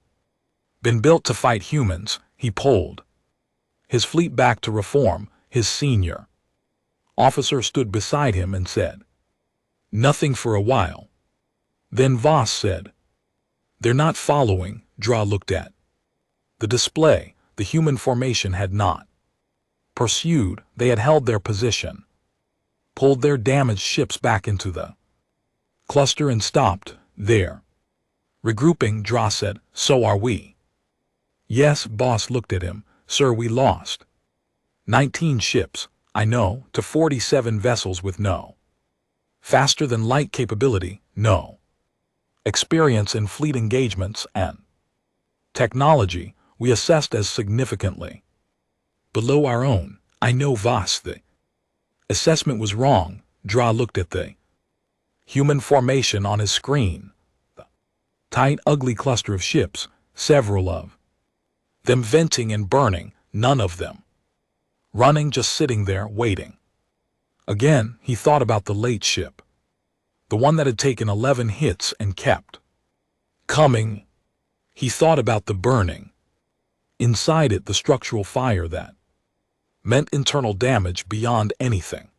Been built to fight humans, he pulled his fleet back to reform. His senior officer stood beside him and said, "Nothing for a while." Then Voss said, "They're not following." Dra looked at the display. The human formation had not pursued. They had held their position, pulled their damaged ships back into the cluster and stopped there. Regrouping, Dra said, "So are we." "Yes." Voss looked at him. "Sir, we lost 19 ships, I know, to 47 vessels with no faster-than-light capability, no experience in fleet engagements, and technology we assessed as significantly below our own." "I know, Voss. The assessment was wrong." Dra looked at the human formation on his screen. The tight, ugly cluster of ships, several of them venting and burning, none of them running, just sitting there waiting. Again, he thought about the late ship, the one that had taken 11 hits and kept coming. He thought about the burning inside it, the structural fire that meant internal damage beyond anything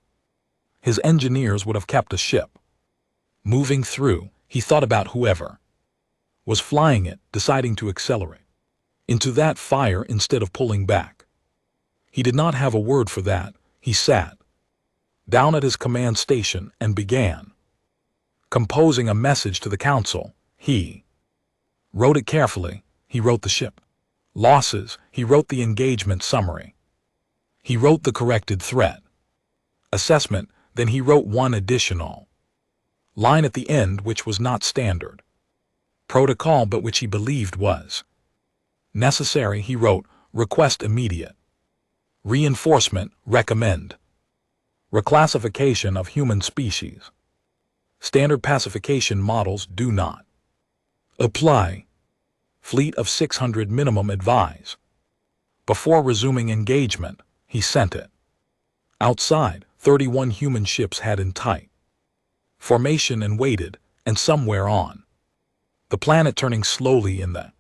his engineers would have kept a ship moving through. He thought about whoever was flying it, deciding to accelerate into that fire instead of pulling back. He did not have a word for that. He sat down at his command station and began composing a message to the council. He wrote it carefully. He wrote the ship losses. He wrote the engagement summary. He wrote the corrected threat assessment. Then he wrote one additional line at the end, which was not standard protocol, but which he believed was necessary. He wrote, "Request immediate reinforcement, recommend reclassification of human species. Standard pacification models do not apply. Fleet of 600 minimum advise." Before resuming engagement, he sent it outside. 31 human ships had in tight formation and waited, and somewhere on the planet, turning slowly in the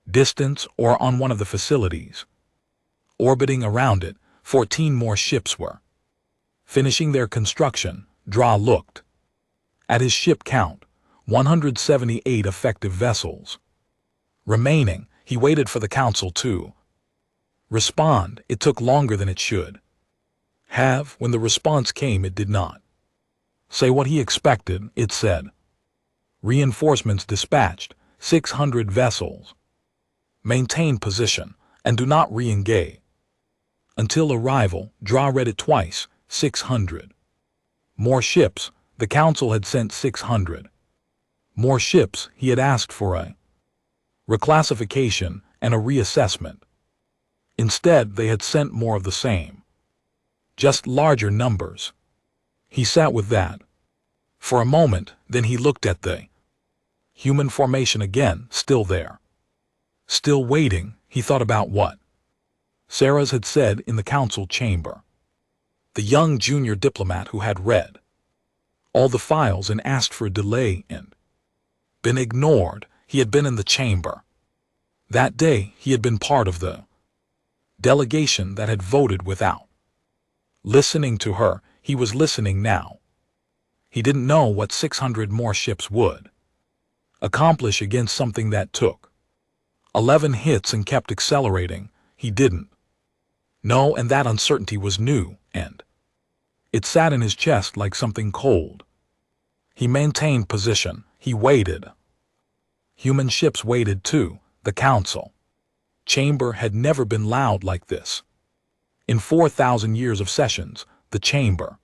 distance or on one of the facilities orbiting around it, 14 more ships were finishing their construction. Dra looked at his ship count, 178 effective vessels remaining. He waited for the council to respond. It took longer than it should have. When the response came, it did not say what he expected. It said, "Reinforcements dispatched, 600 vessels. Maintain position and do not re-engage until arrival." Dra read it twice. 600 more ships. The council had sent 600 more ships. He had asked for a reclassification and a reassessment. Instead, they had sent more of the same, just larger numbers. He sat with that for a moment. Then he looked at the human formation again, still there, still waiting. He thought about what Sarah's had said in the council chamber. The young junior diplomat who had read all the files and asked for a delay and been ignored. He had been in the chamber that day. He had been part of the delegation that had voted without listening to her. He was listening now. He didn't know what 600 more ships would accomplish against something that took 11 hits and kept accelerating. He didn't know, and that uncertainty was new, and it sat in his chest like something cold. He maintained position. He waited. Human ships waited too. The council chamber had never been loud like this. In 4,000 years of sessions, the chamber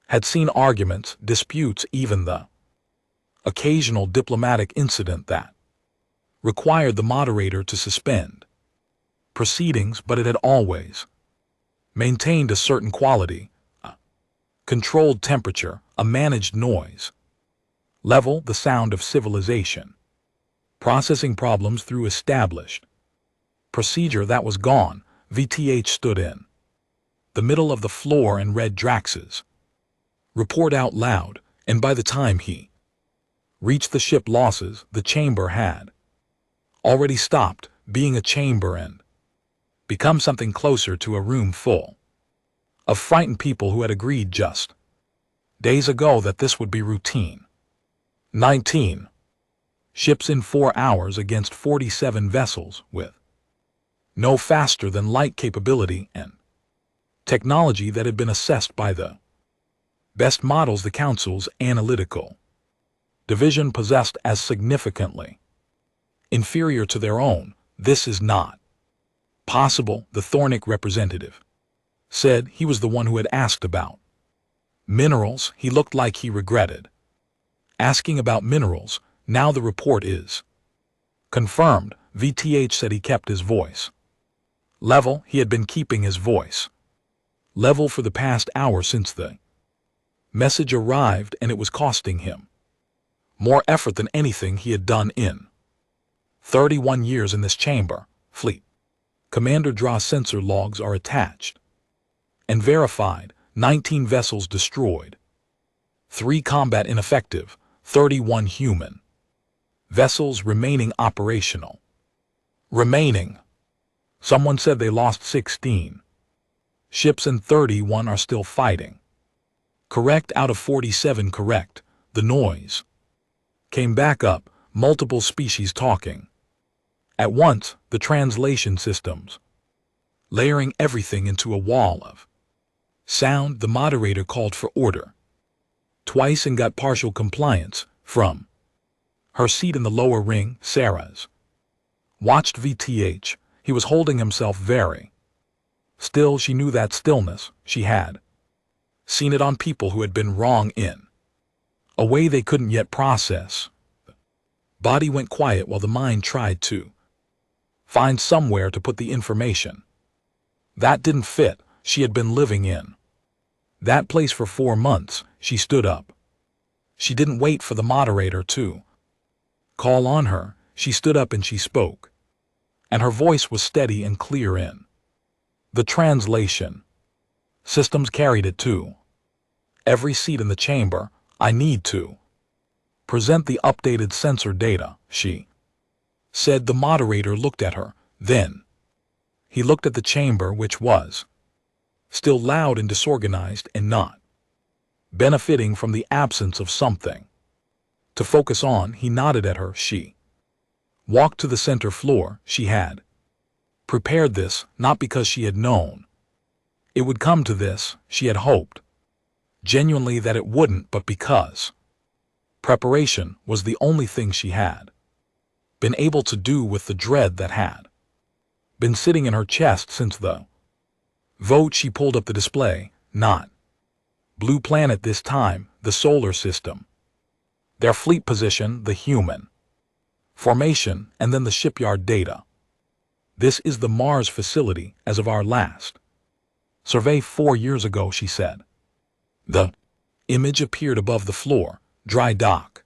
had seen arguments, disputes, even the occasional diplomatic incident that required the moderator to suspend proceedings, but it had always maintained a certain quality, a controlled temperature, a managed noise level, the sound of civilization, processing problems through established procedure that was gone. VTH stood in the middle of the floor and read Drax's report out loud, and by the time he reached the ship losses, the chamber had already stopped being a chamber and become something closer to a room full of frightened people who had agreed just days ago that this would be routine. 19. Ships in 4 hours against 47 vessels with no faster than light capability and technology that had been assessed by the best models the Council's analytical division possessed as significantly inferior to their own. This is not possible, the Thornic representative said. He was the one who had asked about minerals. He looked like he regretted asking about minerals. Now the report is confirmed. VTH said. He kept his voice level. He had been keeping his voice level for the past hour since the message arrived, and it was costing him more effort than anything he had done in 31 years in this chamber. Fleet Commander Draw sensor logs are attached and verified. 19 vessels destroyed, 3 combat ineffective, 31 human vessels remaining operational. Someone said they lost 16 ships and 31 are still fighting. Correct. Out of 47. Correct. The noise came back up, multiple species talking at once, the translation systems layering everything into a wall of sound. The moderator called for order twice and got partial compliance from her seat in the lower ring. Sarah's watched VTH. He was holding himself very still. She knew that stillness. She had seen it on people who had been wrong in a way they couldn't yet process. The body went quiet while the mind tried to find somewhere to put the information that didn't fit. She had been living in that place for 4 months. She stood up. She didn't wait for the moderator to call on her. She stood up and she spoke, and her voice was steady and clear in the translation systems carried it to every seat in the chamber. I need to present the updated sensor data, she said. The moderator looked at her. Then he looked at the chamber, which was still loud and disorganized and not benefiting from the absence of something to focus on. He nodded at her. She walked to the center floor. She had prepared this, not because she had known it would come to this. She had hoped genuinely that it wouldn't, but because preparation was the only thing she had been able to do with the dread that had been sitting in her chest since the vote. She pulled up the display. Not Blue Planet this time, the solar system, their fleet position, the human formation, and then the shipyard data. This is the Mars facility as of our last survey 4 years ago, she said. The image appeared above the floor. Dry dock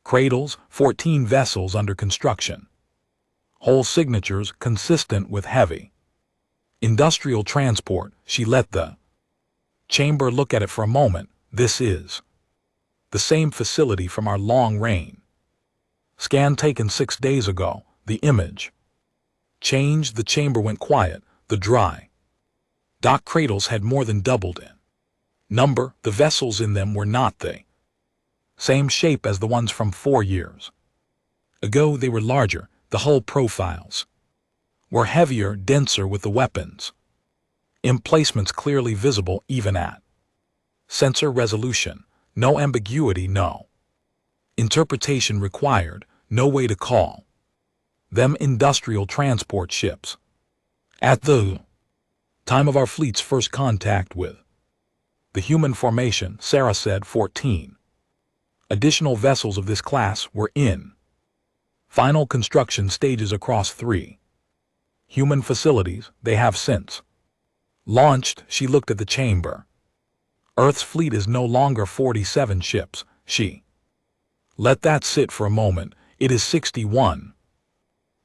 cradles, 14 vessels under construction, whole signatures consistent with heavy industrial transport. She let the chamber look at it for a moment. This is the same facility from our long-range scan taken 6 days ago. The image changed. The chamber went quiet. The dry dock cradles had more than doubled in number. The vessels in them were not the same shape as the ones from 4 years ago. They were larger. The hull profiles were heavier, denser, with the weapons emplacements clearly visible even at sensor resolution. No ambiguity, no interpretation required, no way to call them industrial transport ships. At the time of our fleet's first contact with the human formation, Sarah said, 14 additional vessels of this class were in final construction stages across 3 human facilities. They have since launched. She looked at the chamber. Earth's fleet is no longer 47 ships. She let that sit for a moment. It is 61.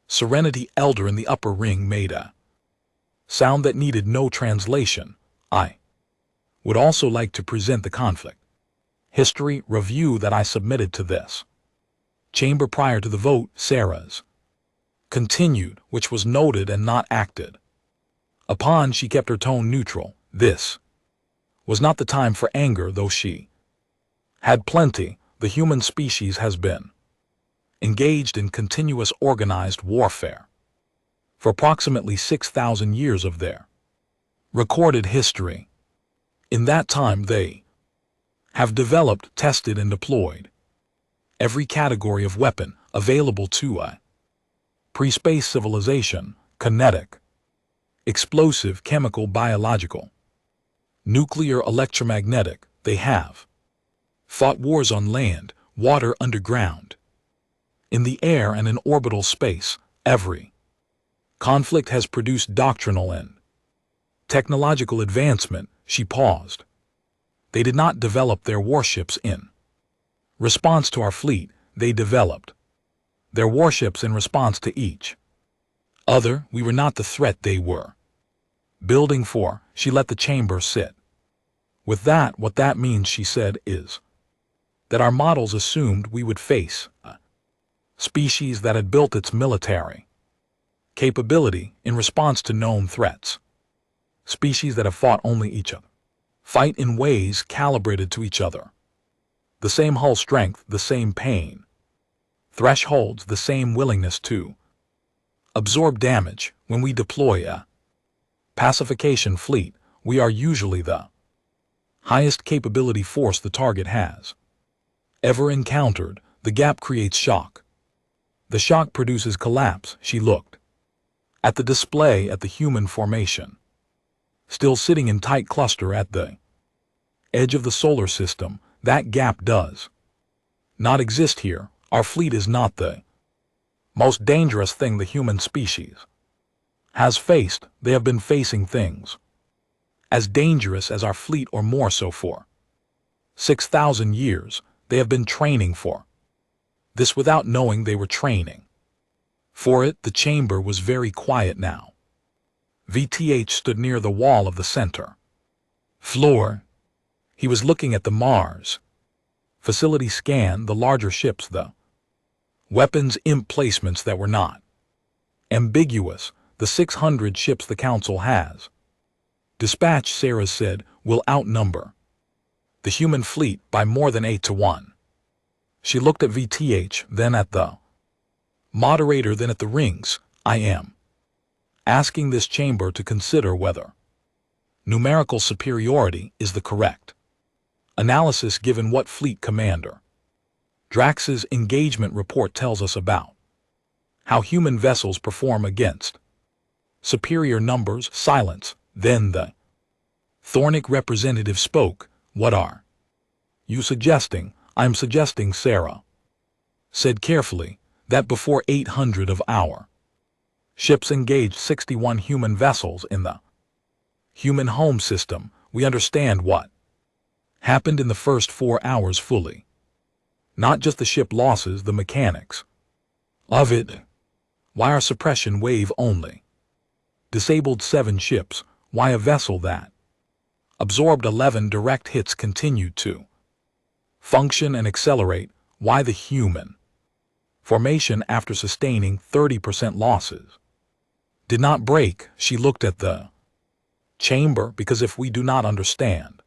Serenity Elder in the upper ring made a sound that needed no translation. I would also like to present the conflict history review that I submitted to this chamber prior to the vote. Sarah's continued, which was noted and not acted upon. She kept her tone neutral. This was not the time for anger, though she had plenty. The human species has been engaged in continuous organized warfare for approximately 6,000 years of their recorded history. In that time they have developed, tested, and deployed every category of weapon available to a pre-space civilization: kinetic, explosive, chemical, biological, nuclear, electromagnetic. They have fought wars on land, water, underground, in the air, and in orbital space. Every conflict has produced doctrinal and technological advancement. She paused. They did not develop their warships in response to our fleet. They developed their warships in response to each other. We were not the threat they were building for. She let the chamber sit with that. What that means, she said, is that our models assumed we would face a species that had built its military capability in response to known threats. Species that have fought only each other fight in ways calibrated to each other. The same hull strength, the same pain thresholds, the same willingness to absorb damage. When we deploy a pacification fleet, we are usually the highest capability force the target has ever encountered. The gap creates shock. The shock produces collapse. She looked at the display, at the human formation, still sitting in tight cluster at the edge of the solar system. That gap does not exist here. Our fleet is not the most dangerous thing the human species has faced. They have been facing things as dangerous as our fleet, or more so. For 6,000 years, they have been training for this without knowing they were training for it. The chamber was very quiet now. VTH stood near the wall of the center floor. He was looking at the Mars facility scan, the larger ships, the weapons emplacements that were not ambiguous. The 600 ships the Council has dispatched, Sarah said, will outnumber the human fleet by more than 8 to 1. She looked at VTH, then at the moderator, then at the rings. I am asking this chamber to consider whether numerical superiority is the correct analysis given what Fleet Commander Drax's engagement report tells us about how human vessels perform against superior numbers. Silence. Then the Thornic representative spoke. What are you suggesting? I'm suggesting, Sarah said carefully, that before 800 of our ships engaged 61 human vessels in the human home system, we understand what happened in the first 4 hours fully. Not just the ship losses, the mechanics of it. Why our suppression wave only disabled 7 ships? Why a vessel that absorbed 11 direct hits continued to function and accelerate? Why the human formation, after sustaining 30% losses, did not break? She looked at the chamber. Because if we do not understand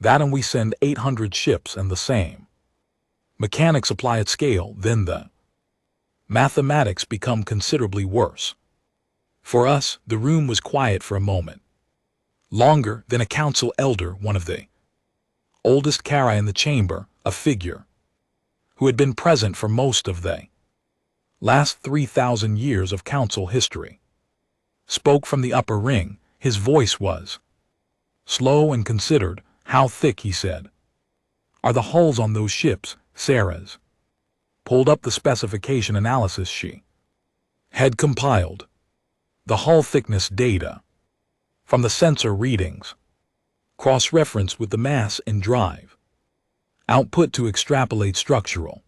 that and we send 800 ships and the same mechanics apply at scale, then the mathematics become considerably worse. For us, the room was quiet for a moment, longer than a council elder, one of the oldest Kara in the chamber, a figure who had been present for most of the last 3,000 years of council history, spoke from the upper ring. His voice was slow and considered. How thick, he said, are the hulls on those ships? Sarah's pulled up the specification analysis she had compiled. The hull thickness data from the sensor readings, cross-referenced with the mass and drive output to extrapolate structural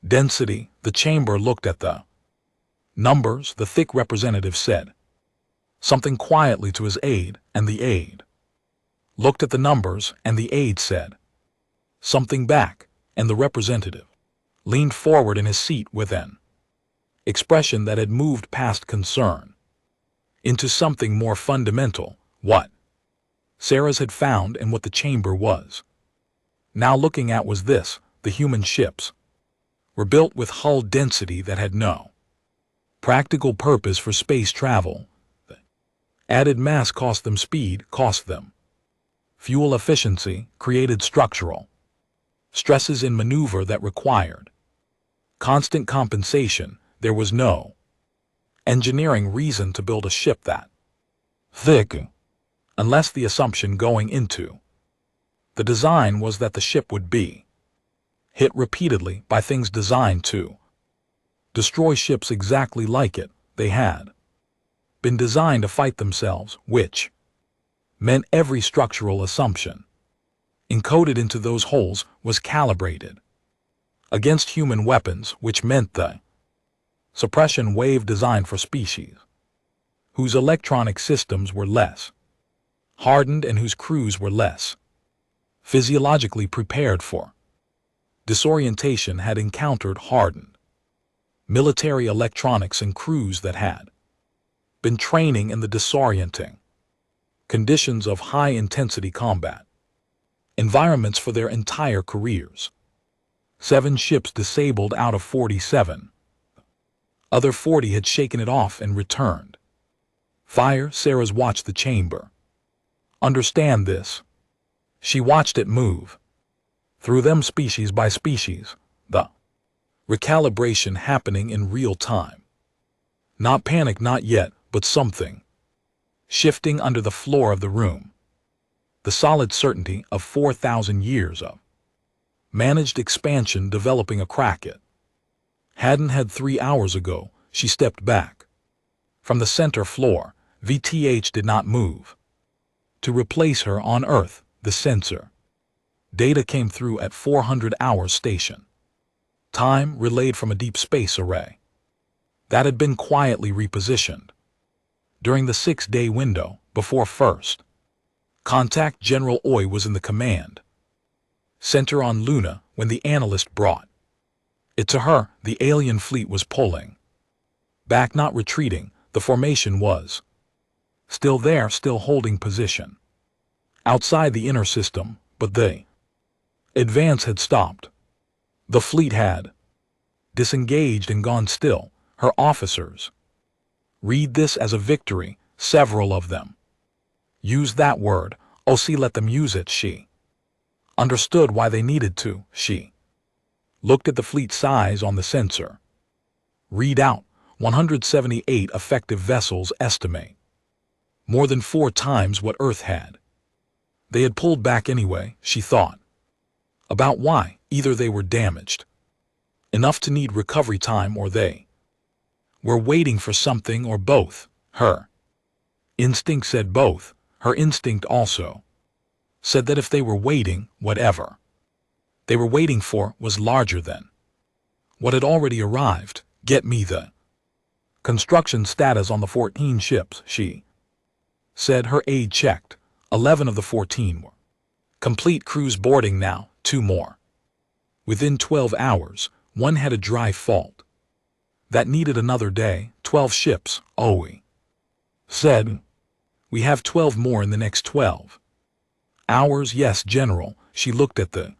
density. The chamber looked at the numbers. The thick representative said something quietly to his aide, and the aide looked at the numbers, and the aide said something back, and the representative leaned forward in his seat with an expression that had moved past concern into something more fundamental. What Sarah's had found and what the chamber was now looking at was this: the human ships were built with hull density that had no practical purpose for space travel. The added mass cost them speed, cost them fuel efficiency, created structural stresses in maneuver that required constant compensation. There was no engineering reason to build a ship that thick, unless the assumption going into the design was that the ship would be hit repeatedly by things designed to destroy ships exactly like it. They had been designed to fight themselves, which meant every structural assumption encoded into those holes was calibrated against human weapons, which meant the suppression wave designed for species whose electronic systems were less hardened and whose crews were less physiologically prepared for disorientation had encountered hardened military electronics and crews that had been training in the disorienting conditions of high-intensity combat environments for their entire careers. 7 ships disabled out of 47. Other 40 had shaken it off and returned fire. Sarah's watched the chamber understand this. She watched it move through them species by species, the recalibration happening in real time. Not panic, not yet, but something shifting under the floor of the room. The solid certainty of 4,000 years of managed expansion developing a crack it hadn't had 3 hours ago. She stepped back from the center floor. VTH did not move to replace her on Earth. The sensor data came through at 400 hours station time, relayed from a deep space array that had been quietly repositioned during the 6-day window before first contact. General Oy was in the command center on Luna when the analyst brought it to her. The alien fleet was pulling back, not retreating. The formation was still there, still holding position outside the inner system, but the advance had stopped. The fleet had disengaged and gone still. Her officers read this as a victory. Several of them used that word. OC let them use it. She understood why they needed to. She looked at the fleet size on the sensor. Read out 178 effective vessels, estimate more than 4 times what Earth had. They had pulled back anyway. She thought about why. Either they were damaged enough to need recovery time, or they were waiting for something, or both. Her instinct said both. Her instinct also said that if they were waiting, whatever they were waiting for was larger than what had already arrived. Get me the construction status on the 14 ships, she said. Her aide checked. 11 of the 14 were complete. Crews boarding now. 2 more. Within 12 hours, 1 had a dry fault that needed another day. 12 ships, Owe said. We have 12 more in the next 12 hours. Yes, General. She looked at the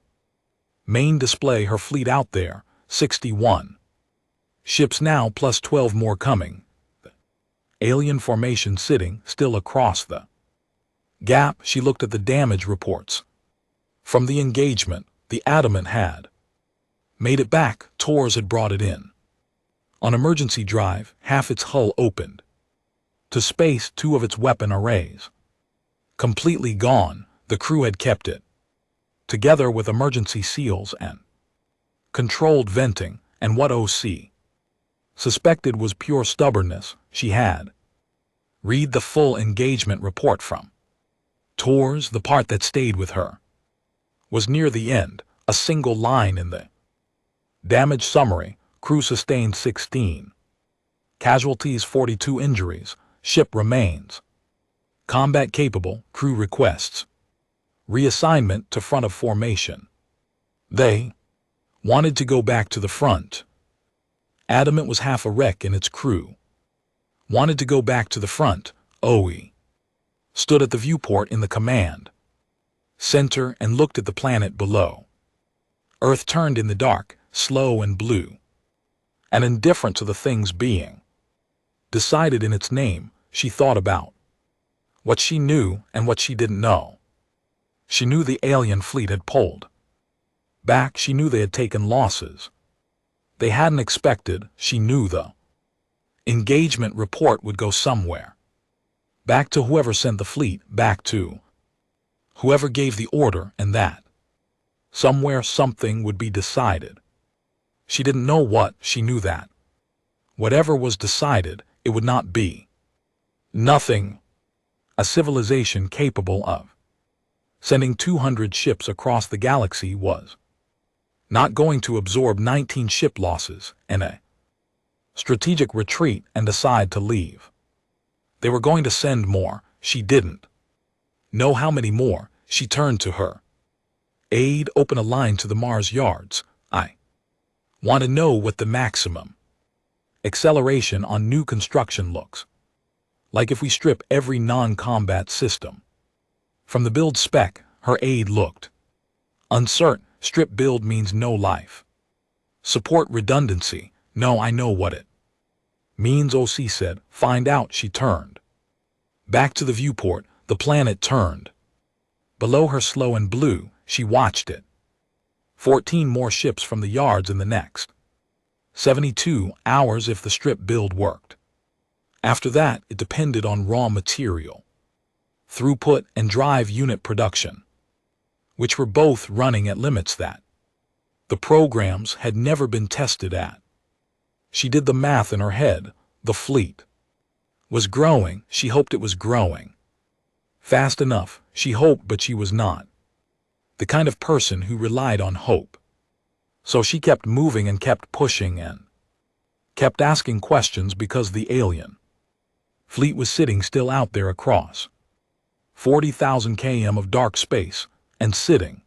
main display. Her fleet out there, 61 ships now, plus 12 more coming. The alien formation sitting still across the gap. She looked at the damage reports from the engagement. The Adamant had made it back. Tors had brought it in on emergency drive. Half its hull opened to space. 2 of its weapon arrays completely gone. The crew had kept it together with emergency seals and controlled venting, and what OC suspected was pure stubbornness. She had read the full engagement report from Tors. The part that stayed with her was near the end. A single line in the damage summary: crew sustained 16 casualties, 42 injuries, ship remains combat capable, crew requests reassignment to front of formation. They wanted to go back to the front Adamant was half a wreck in its crew. Wanted to go back to the front, OE. Stood at the viewport in the command center and looked at the planet below. Earth turned in the dark, slow and blue, and indifferent to the things being. Decided in its name, she thought about what she knew and what she didn't know. She knew the alien fleet had pulled back. She knew they had taken losses they hadn't expected. She knew the engagement report would go somewhere. Back to whoever sent the fleet, back to whoever gave the order, and that somewhere something would be decided. She didn't know what, she knew that whatever was decided, it would not be nothing. A civilization capable of sending 200 ships across the galaxy was not going to absorb 19 ship losses and a strategic retreat and decide to leave. They were going to send more. She didn't know how many more. She turned to her aide. Open a line to the Mars yards. I want to know what the maximum acceleration on new construction looks like if we strip every non-combat system from the build spec. Her aide looked uncertain. Strip build means no life support redundancy. No, I know what it means, OC said. Find out. She turned back to the viewport. The planet turned below her, slow and blue. She watched it. 14 more ships from the yards in the next 72 hours if the strip build worked. After that, it depended on raw material throughput and drive unit production, which were both running at limits that the programs had never been tested at. She did the math in her head. The fleet was growing. She hoped it was growing fast enough. She hoped, but she was not the kind of person who relied on hope. So she kept moving and kept pushing and kept asking questions, because the alien fleet was sitting still out there across 40,000 km of dark space, and sitting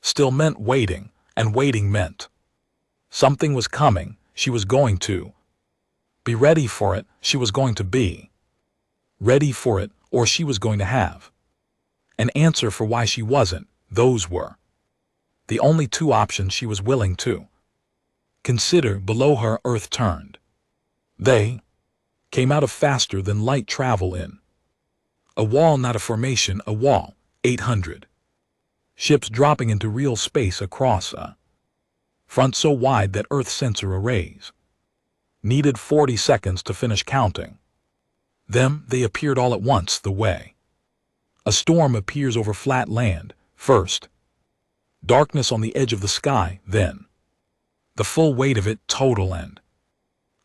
still meant waiting, and waiting meant something was coming. She was going to be ready for it. She was going to be ready for it, or she was going to have an answer for why she wasn't. Those were the only two options she was willing to consider. Below her, Earth turned. They came out of faster than light travel in a wall, not a formation, a wall. 800 ships dropping into real space across a front so wide that Earth sensor arrays needed 40 seconds to finish counting them. They appeared all at once, the way a storm appears over flat land. First, darkness on the edge of the sky, then the full weight of it, total and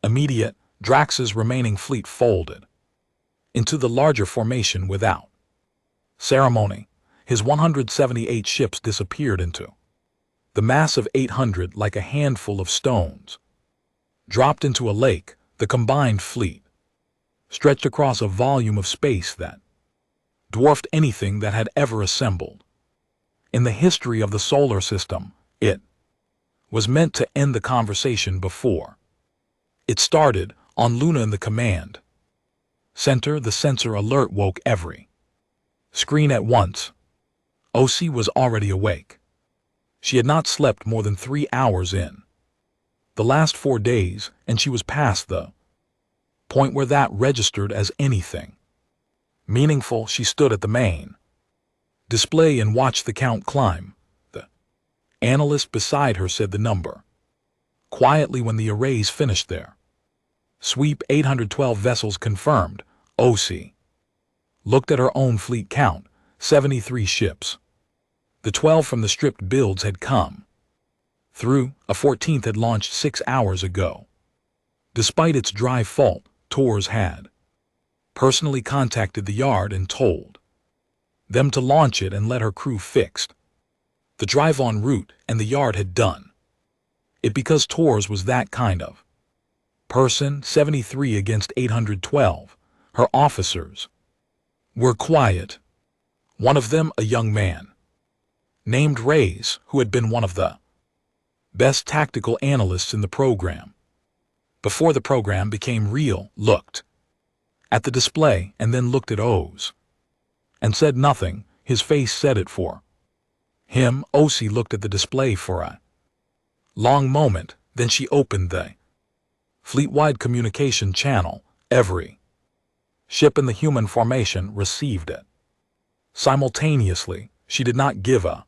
immediate. Drax's remaining fleet folded into the larger formation without ceremony. His 178 ships disappeared into the mass of 800 like a handful of stones dropped into a lake. The combined fleet stretched across a volume of space that dwarfed anything that had ever assembled in the history of the solar system. It was meant to end the conversation before it started. On Luna in the command center, the sensor alert woke every screen at once. OC was already awake. She had not slept more than 3 hours in the last 4 days, and she was past the point where that registered as anything meaningful. She stood at the main display and watched the count climb. The analyst beside her said the number quietly when the arrays finished their sweep. 812 vessels confirmed. OC looked at her own fleet count. 73 ships. The 12 from the stripped builds had come through. A 14th had launched 6 hours ago. Despite its dry fault, Tors had personally contacted the yard and told them to launch it and let her crew fixed the drive en route, and the yard had done it because Tors was that kind of person. 73 against 812. Her officers were quiet. One of them, a young man named Reyes, who had been one of the best tactical analysts in the program, before the program became real, looked at the display and then looked at O's and said nothing. His face said it for him. Osi looked at the display for a long moment, then she opened the fleet-wide communication channel. Every ship in the human formation received it simultaneously. She did not give a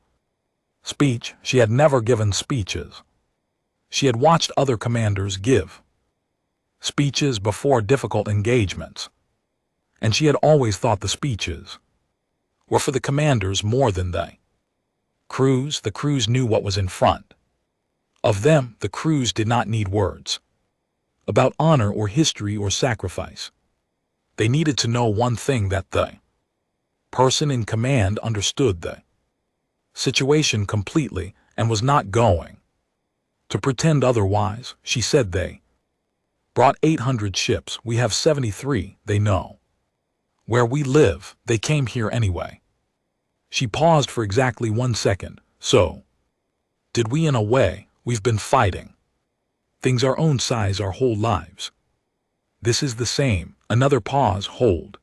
speech. She had never given speeches. She had watched other commanders give speeches before difficult engagements, and she had always thought the speeches were for the commanders more than the crews. The crews knew what was in front of them. The crews did not need words about honor or history or sacrifice. They needed to know one thing, that the person in command understood the situation completely and was not going to pretend otherwise. She said they brought 800 ships. We have 73. They know where we live. They came here anyway. She paused for exactly 1 second. So did we. In a way, we've been fighting things our own size our whole lives. This is the same. Another pause. Hold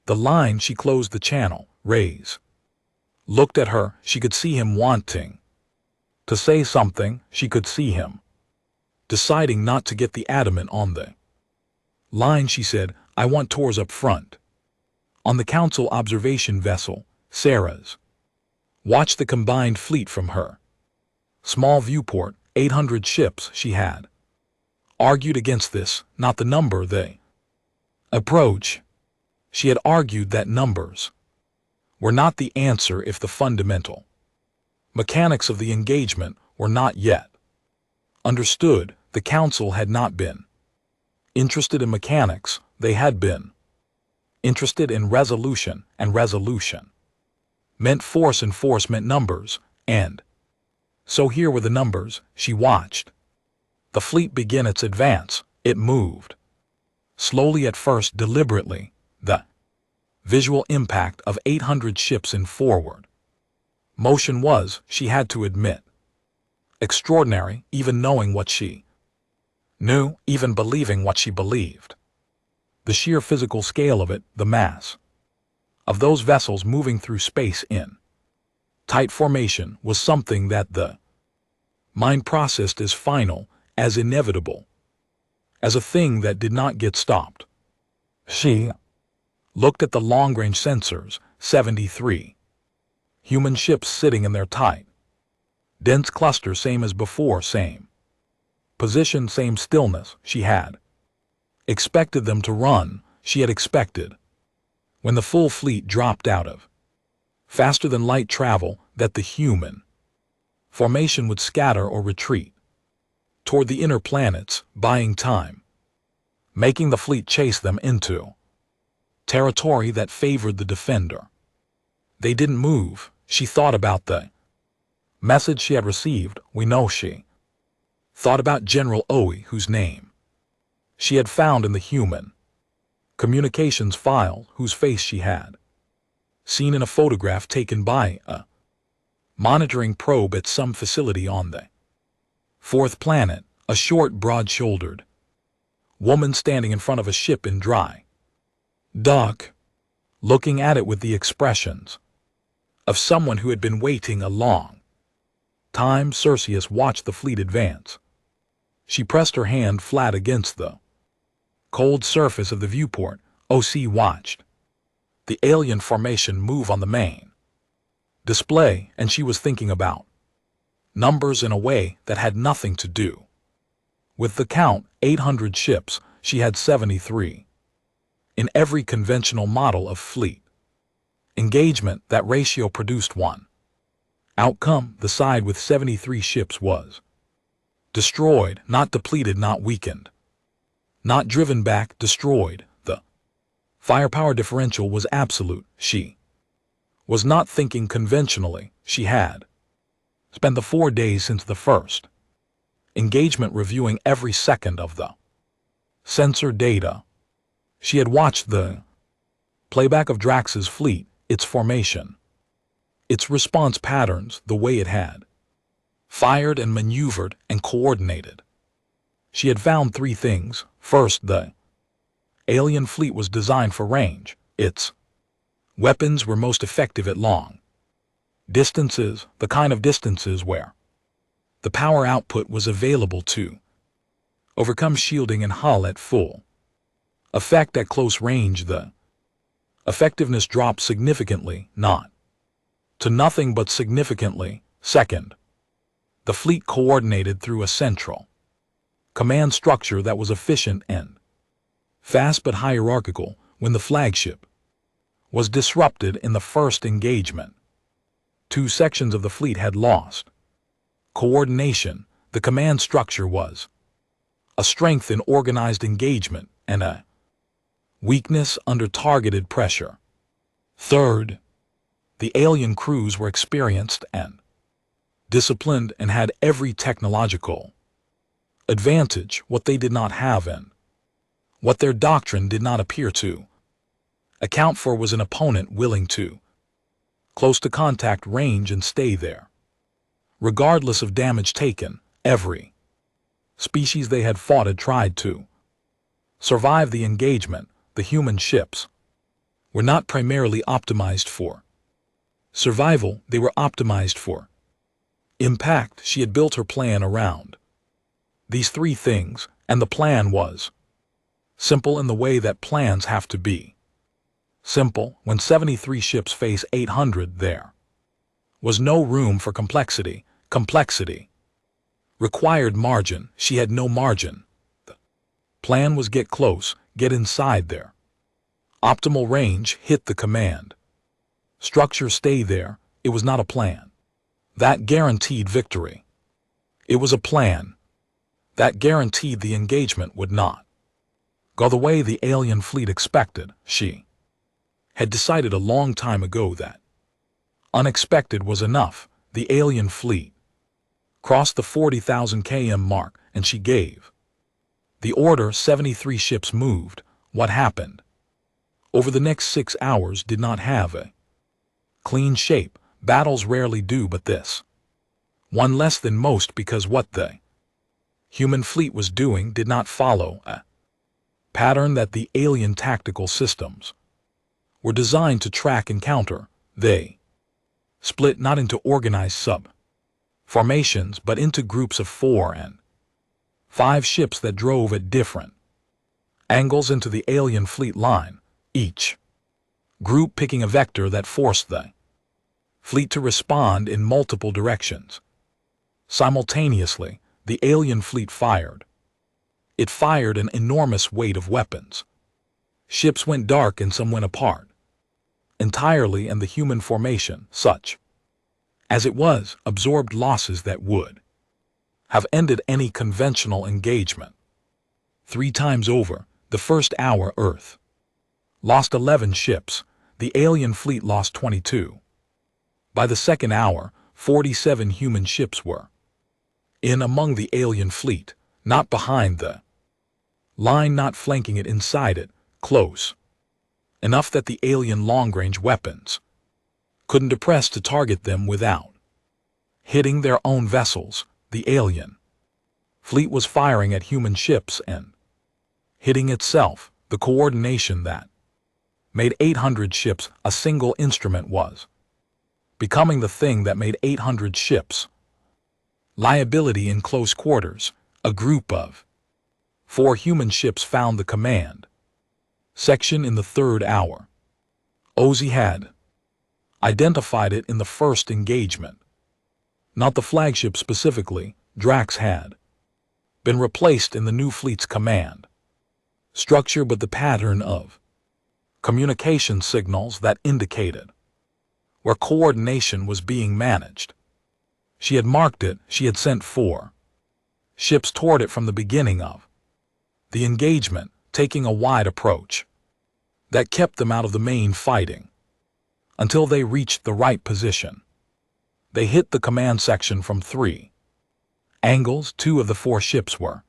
the line. She closed the channel. Raise looked at her. She could see him wanting to say something. She could see him deciding not to get the adamant on the line. She said, I want tours up front on the council observation vessel. Sarah's watched the combined fleet from her small viewport. 800 ships. She had argued against this, not the number they approach. She had argued that numbers were not the answer if the fundamental mechanics of the engagement were not yet understood. The council had not been interested in mechanics. They had been interested in resolution, and resolution meant force, and force meant numbers, and so here were the numbers. She watched the fleet begin its advance. It moved slowly at first, deliberately. The visual impact of 800 ships in forward motion was, she had to admit, extraordinary, even knowing what she knew, even believing what she believed. The sheer physical scale of it, the mass of those vessels moving through space in tight formation, was something that the mind processed as final, as inevitable, as a thing that did not get stopped. She looked at the long-range sensors. 73 human ships sitting in their tight, dense cluster, same as before, same position, same stillness. She had expected them to run. She had expected, when the full fleet dropped out of faster than light travel, that the human formation would scatter or retreat toward the inner planets, buying time, making the fleet chase them into territory that favored the defender. They didn't move. She thought about the message she had received. We know she thought about General Oe, whose name she had found in the human communications file, whose face she had seen in a photograph taken by a monitoring probe at some facility on the fourth planet. A short, broad-shouldered woman standing in front of a ship in dry dock, looking at it with the expressions of someone who had been waiting a long time. Cerseus watched the fleet advance. She pressed her hand flat against the cold surface of the viewport. OC watched the alien formation move on the main display, and she was thinking about numbers in a way that had nothing to do with the count. 800 ships. She had 73. In every conventional model of fleet engagement, that ratio produced one outcome. The side with 73 ships was destroyed, not depleted, not weakened, not driven back, destroyed. The firepower differential was absolute. She was not thinking conventionally. She had spent the 4 days since the first engagement reviewing every second of the sensor data. She had watched the playback of Drax's fleet, its formation, its response patterns, the way it had fired and maneuvered and coordinated. She had found three things. First, the alien fleet was designed for range. Its weapons were most effective at long distances, the kind of distances where the power output was available to overcome shielding and hull at full effect. At close range, the effectiveness dropped significantly, not to nothing but significantly. Second, the fleet coordinated through a central command structure that was efficient and fast but hierarchical. When the flagship was disrupted in the first engagement, two sections of the fleet had lost coordination. The command structure was a strength in organized engagement and a weakness under targeted pressure. Third, the alien crews were experienced and disciplined and had every technological advantage. What they did not have and what their doctrine did not appear to account for was an opponent willing to close to contact range and stay there, regardless of damage taken. Every species they had fought had tried to survive the engagement. The human ships were not primarily optimized for survival, they were optimized for impact. She had built her plan around these three things, and the plan was simple in the way that plans have to be simple. When 73 ships face 800, there was no room for complexity. Complexity required margin. She had no margin. The plan was get close, get inside there. Optimal range, hit the command structure, stay there. It was not a plan that guaranteed victory. It was a plan that guaranteed the engagement would not go the way the alien fleet expected. She had decided a long time ago that unexpected was enough. The alien fleet crossed the 40,000 km mark, and she gave the order. 73 ships moved. What happened over the next 6 hours did not have a clean shape. Battles rarely do, but this one less than most, because what the human fleet was doing did not follow a pattern that the alien tactical systems were designed to track and counter. They split not into organized sub-formations, but into groups of 4 and 5 ships that drove at different angles into the alien fleet line, each group picking a vector that forced the fleet to respond in multiple directions. Simultaneously, the alien fleet fired. It fired an enormous weight of weapons. Ships went dark and some went apart entirely, and the human formation, such as it was, absorbed losses that would have ended any conventional engagement. 3 times over. The first hour, Earth lost 11 ships. The alien fleet lost 22. By the second hour, 47 human ships were in among the alien fleet, not behind the line, not flanking it, inside it, close enough that the alien long-range weapons couldn't depress to target them without hitting their own vessels. The alien fleet was firing at human ships and hitting itself. The coordination that made 800 ships a single instrument was becoming the thing that made 800 ships liability in close quarters. A group of 4 human ships found the command section in the 3rd hour. Ozzy had identified it in the first engagement. Not the flagship specifically. Drax had been replaced in the new fleet's command structure, but the pattern of communication signals that indicated where coordination was being managed. She had marked it. She had sent 4 ships toward it from the beginning of the engagement, taking a wide approach that kept them out of the main fighting until they reached the right position. They hit the command section from 3 angles. 2 of the 4 ships were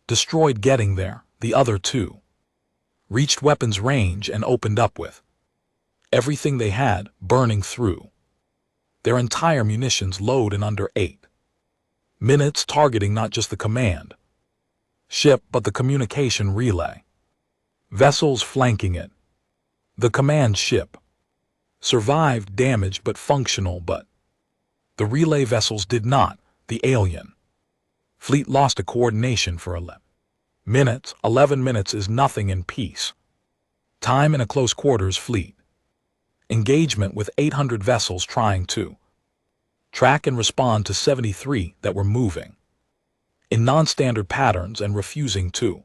destroyed getting there. The other 2 reached weapons range and opened up with everything they had, burning through their entire munitions load in under 8 minutes, targeting not just the command ship but the communication relay. Vessels flanking it. The command ship. Survived damaged but functional, but the relay vessels did not. The alien fleet lost a coordination for 11 minutes. 11 minutes is nothing in peace. Time in a close quarters fleet. Engagement with 800 vessels trying to track and respond to 73 that were moving in non-standard patterns and refusing to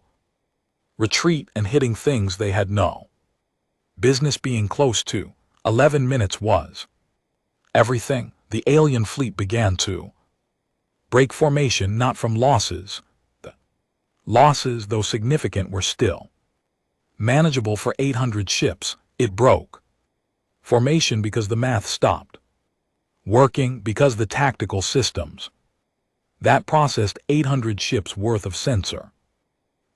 retreat and hitting things they had no business being close to. 11 minutes was everything. The alien fleet began to break formation, not from losses. The losses, though significant, were still manageable for 800 ships. It broke formation because the math stopped working, because the tactical systems that processed 800 ships worth of sensor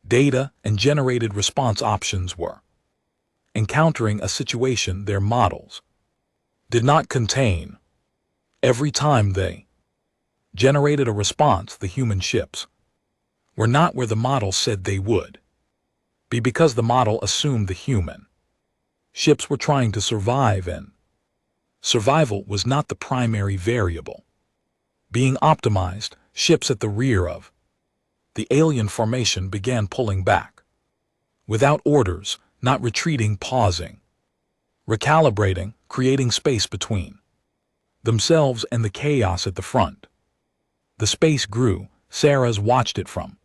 data and generated response options were encountering a situation their models did not contain. Every time they generated a response, the human ships were not where the model said they would be, because the model assumed the human ships were trying to survive, and survival was not the primary variable being optimized. Ships at the rear of the alien formation began pulling back without orders, not retreating, pausing, recalibrating, creating space between themselves and the chaos at the front. The space grew. Sarah's watched it from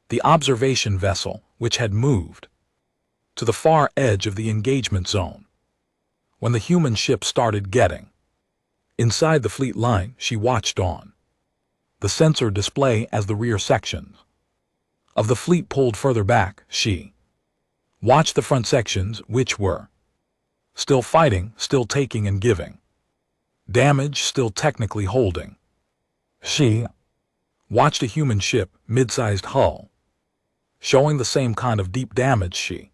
the observation vessel, which had moved to the far edge of the engagement zone. When the human ship started getting inside the fleet line, she watched on the sensor display as the rear sections of the fleet pulled further back. She watched the front sections, which were still fighting, still taking and giving damage, still technically holding. She watched a human ship, mid-sized hull, showing the same kind of deep damage she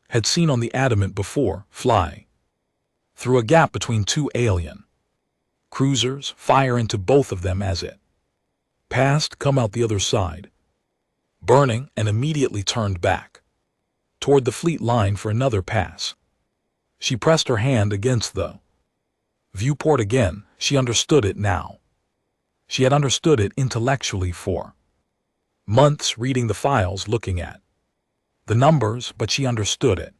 had seen on the Adamant before, fly through a gap between two alien cruisers, fire into both of them as it passed, come out the other side, burning, and immediately turned back toward the fleet line for another pass. She pressed her hand against the viewport again. She understood it now. She had understood it intellectually for months, reading the files, looking at the numbers, but she understood it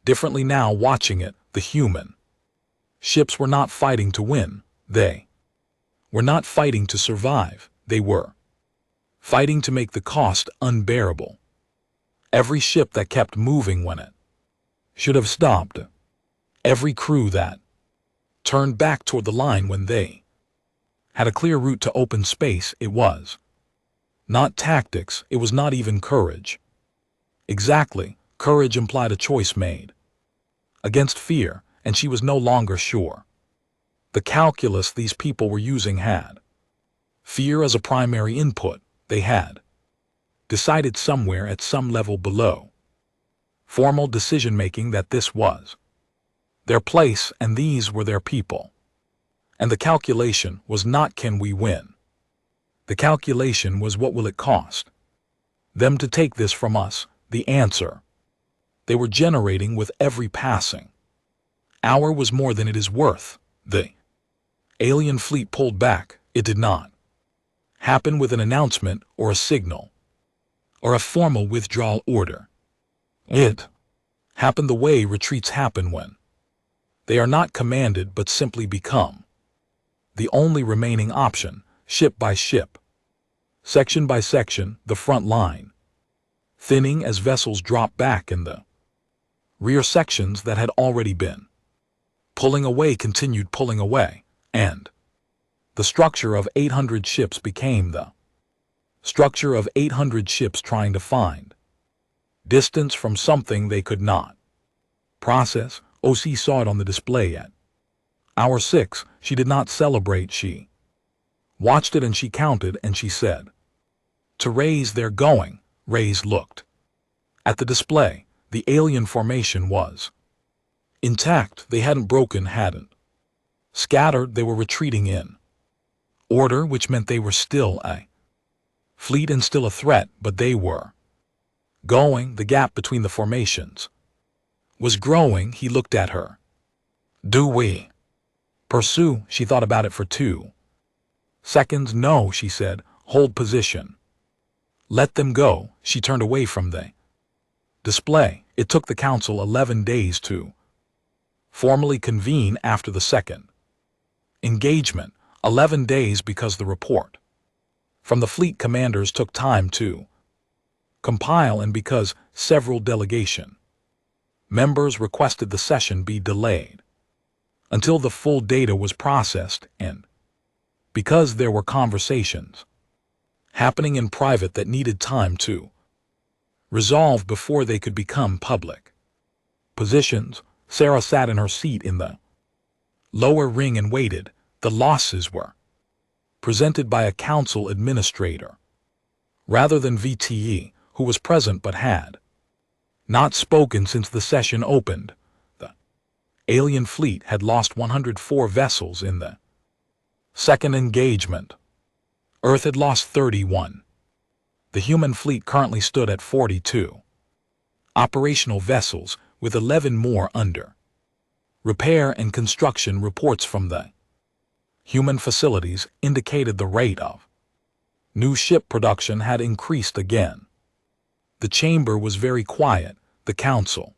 differently now, watching it. The human ships were not fighting to win. They were not fighting to survive. They were fighting to make the cost unbearable. Every ship that kept moving when it should have stopped. Every crew that turned back toward the line when they had a clear route to open space. It was not tactics. It was not even courage. Exactly. Courage implied a choice made against fear, and she was no longer sure the calculus these people were using had fear as a primary input. They had decided somewhere at some level below formal decision-making that this was their place and these were their people. And the calculation was not can we win. The calculation was what will it cost them to take this from us. The answer they were generating with every passing hour was more than it is worth. The alien fleet pulled back. It did not happen with an announcement or a signal or a formal withdrawal order. It happened the way retreats happen, when they are not commanded but simply become the only remaining option, ship by ship, section by section, the front line thinning as vessels drop back, and the rear sections that had already been pulling away continued pulling away, and the structure of 800 ships became the structure of 800 ships trying to find distance from something they could not process. OC saw it on the display at hour 6. She did not celebrate. She watched it and she counted and she said, "To raise they're going." Raise looked at the display. The alien formation was intact. They hadn't broken, hadn't scattered. They were retreating in order, which meant they were still a Fleet and still a threat, but they were going. The gap between the formations was growing. He looked at her. Do we pursue? She thought about it for 2 seconds. No, she said. Hold position. Let them go. She turned away from the display. It took the council 11 days to formally convene after the second engagement. 11 days because the report from the fleet commanders took time to compile and because several delegation members requested the session be delayed until the full data was processed and because there were conversations happening in private that needed time to resolve before they could become public positions. Sarah sat in her seat in the lower ring and waited. The losses were presented by a council administrator rather than VTE, who was present but had not spoken since the session opened. The alien fleet had lost 104 vessels in the second engagement. Earth had lost 31. The human fleet currently stood at 42 operational vessels, with 11 more under repair and construction. Reports from the human facilities indicated the rate of new ship production had increased again. The chamber was very quiet. The council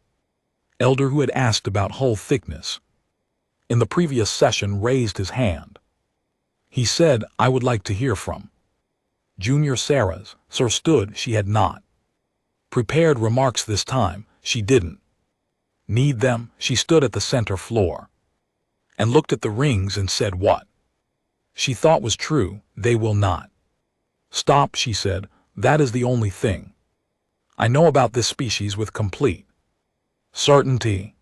elder who had asked about hull thickness in the previous session raised his hand. He said, I would like to hear from Junior. Sarah's sir stood. She had not prepared remarks this time. She didn't need them. She stood at the center floor and looked at the rings and said what she thought was true. They will not stop, she said. That is the only thing I know about this species with complete certainty.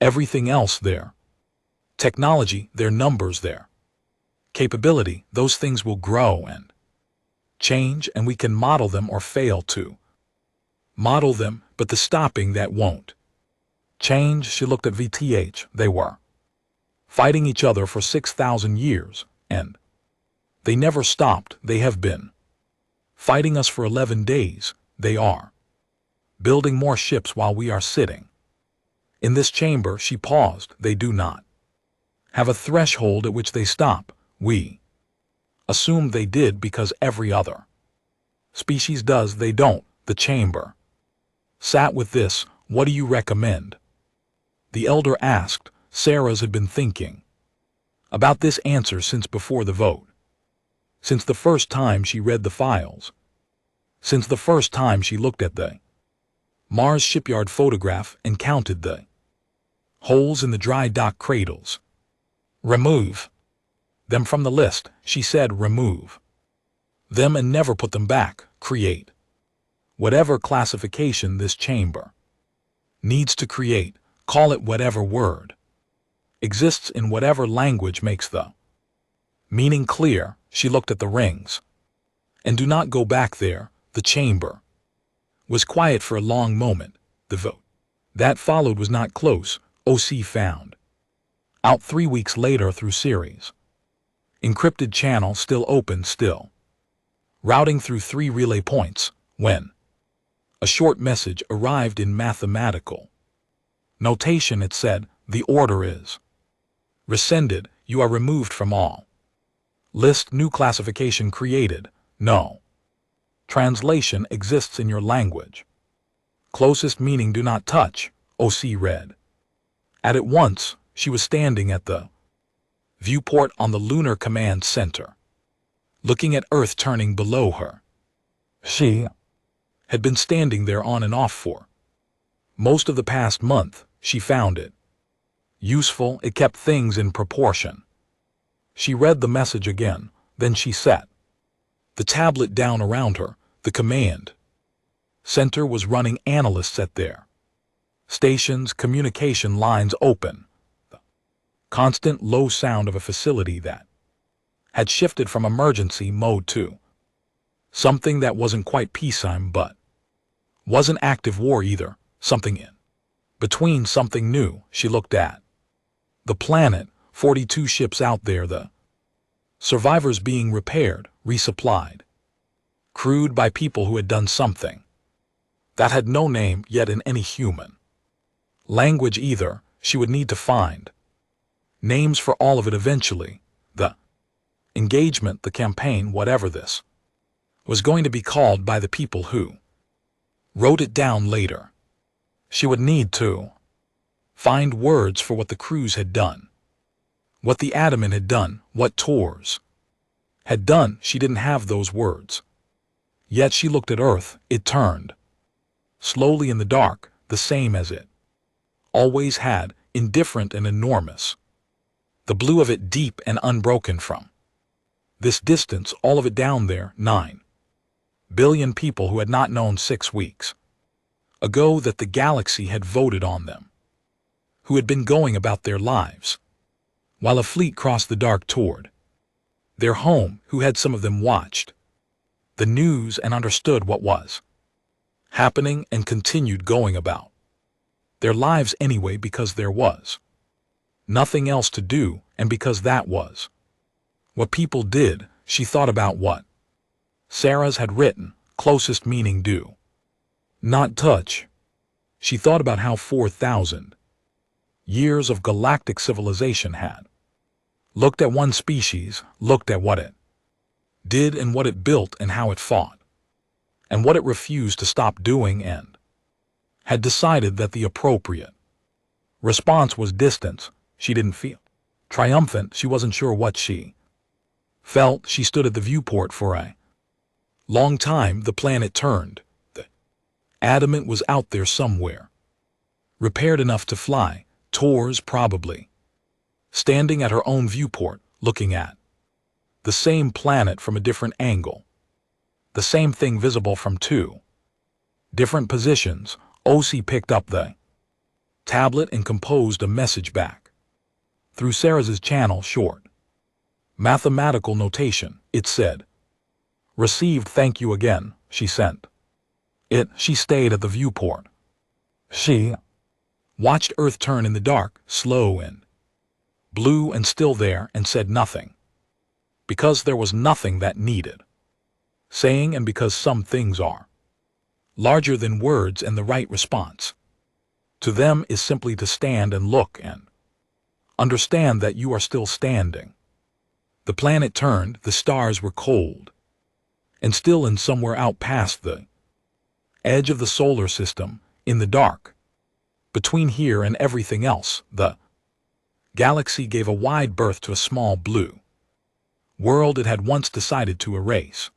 Everything else, their technology, their numbers, their capability, those things will grow and change, and we can model them or fail to model them, but the stopping that won't change. She looked at VTH. They were fighting each other for 6,000 years, and they never stopped. They have been fighting us for 11 days. They are building more ships while we are sitting in this chamber. She paused. They do not have a threshold at which they stop. We assume they did because every other species does. They don't. The chamber sat with this. What do you recommend? The elder asked. Sarah's had been thinking about this answer since before the vote, since the first time she read the files, since the first time she looked at the Mars shipyard photograph and counted the holes in the dry dock cradles. Remove them from the list, she said. Remove them and never put them back. Create whatever classification this chamber needs to create. Call it whatever word exists in whatever language makes the meaning clear. She looked at the rings. And do not go back there. The chamber was quiet for a long moment. The vote that followed was not close. OC found out 3 weeks later through series encrypted channel still open, still routing through 3 relay points, when a short message arrived in mathematical notation. It said, the order is rescinded. You are removed from all list. New classification created. No translation exists in your language. Closest meaning do not touch. OC read at once. She was standing at the viewport on the Lunar Command Center, looking at Earth turning below her. She had been standing there on and off for most of the past month. She found it useful. It kept things in proportion. She read the message again, then she set the tablet down around her. The command center was running analysts at their stations, communication lines open. The constant low sound of a facility that had shifted from emergency mode to something that wasn't quite peacetime but wasn't active war either. Something in between, something new. She looked at the planet. 42 ships out there. The survivors being repaired, resupplied, crewed by people who had done something that had no name yet in any human language either. She would need to find names for all of it eventually. The engagement, the campaign, whatever this was going to be called by the people who wrote it down later. She would need to find words for what the crews had done, what the admin had done, what Tors had done. She didn't have those words. Yet she looked at Earth. It turned slowly in the dark, the same as it always had, indifferent and enormous. The blue of it deep and unbroken from this distance, all of it down there, 9 billion people who had not known 6 weeks ago that the galaxy had voted on them, who had been going about their lives, while a fleet crossed the dark toward their home, who had some of them watched the news and understood what was happening and continued going about their lives anyway because there was nothing else to do, and because that was what people did. She thought about what Sarah's had written, closest meaning do not touch. She thought about how 4,000 years of galactic civilization had looked at one species, looked at what it did and what it built and how it fought, and what it refused to stop doing, and had decided that the appropriate response was distance. She didn't feel triumphant. She wasn't sure what she felt. She stood at the viewport for a long time. The planet turned. The adamant was out there somewhere, repaired enough to fly. Tors probably standing at her own viewport, looking at the same planet from a different angle, the same thing visible from 2 different positions. OC picked up the tablet and composed a message back through Sarah's channel. Short mathematical notation. It said, "Received, thank you again." She sent it. She stayed at the viewport. She watched Earth turn in the dark, slow and blue and still there, and said nothing, because there was nothing that needed saying, and because some things are larger than words, and the right response to them is simply to stand and look and understand that you are still standing. The planet turned. The stars were cold and still, and somewhere out past the edge of the solar system, in the dark between here and everything else, the galaxy gave a wide berth to a small blue world it had once decided to erase.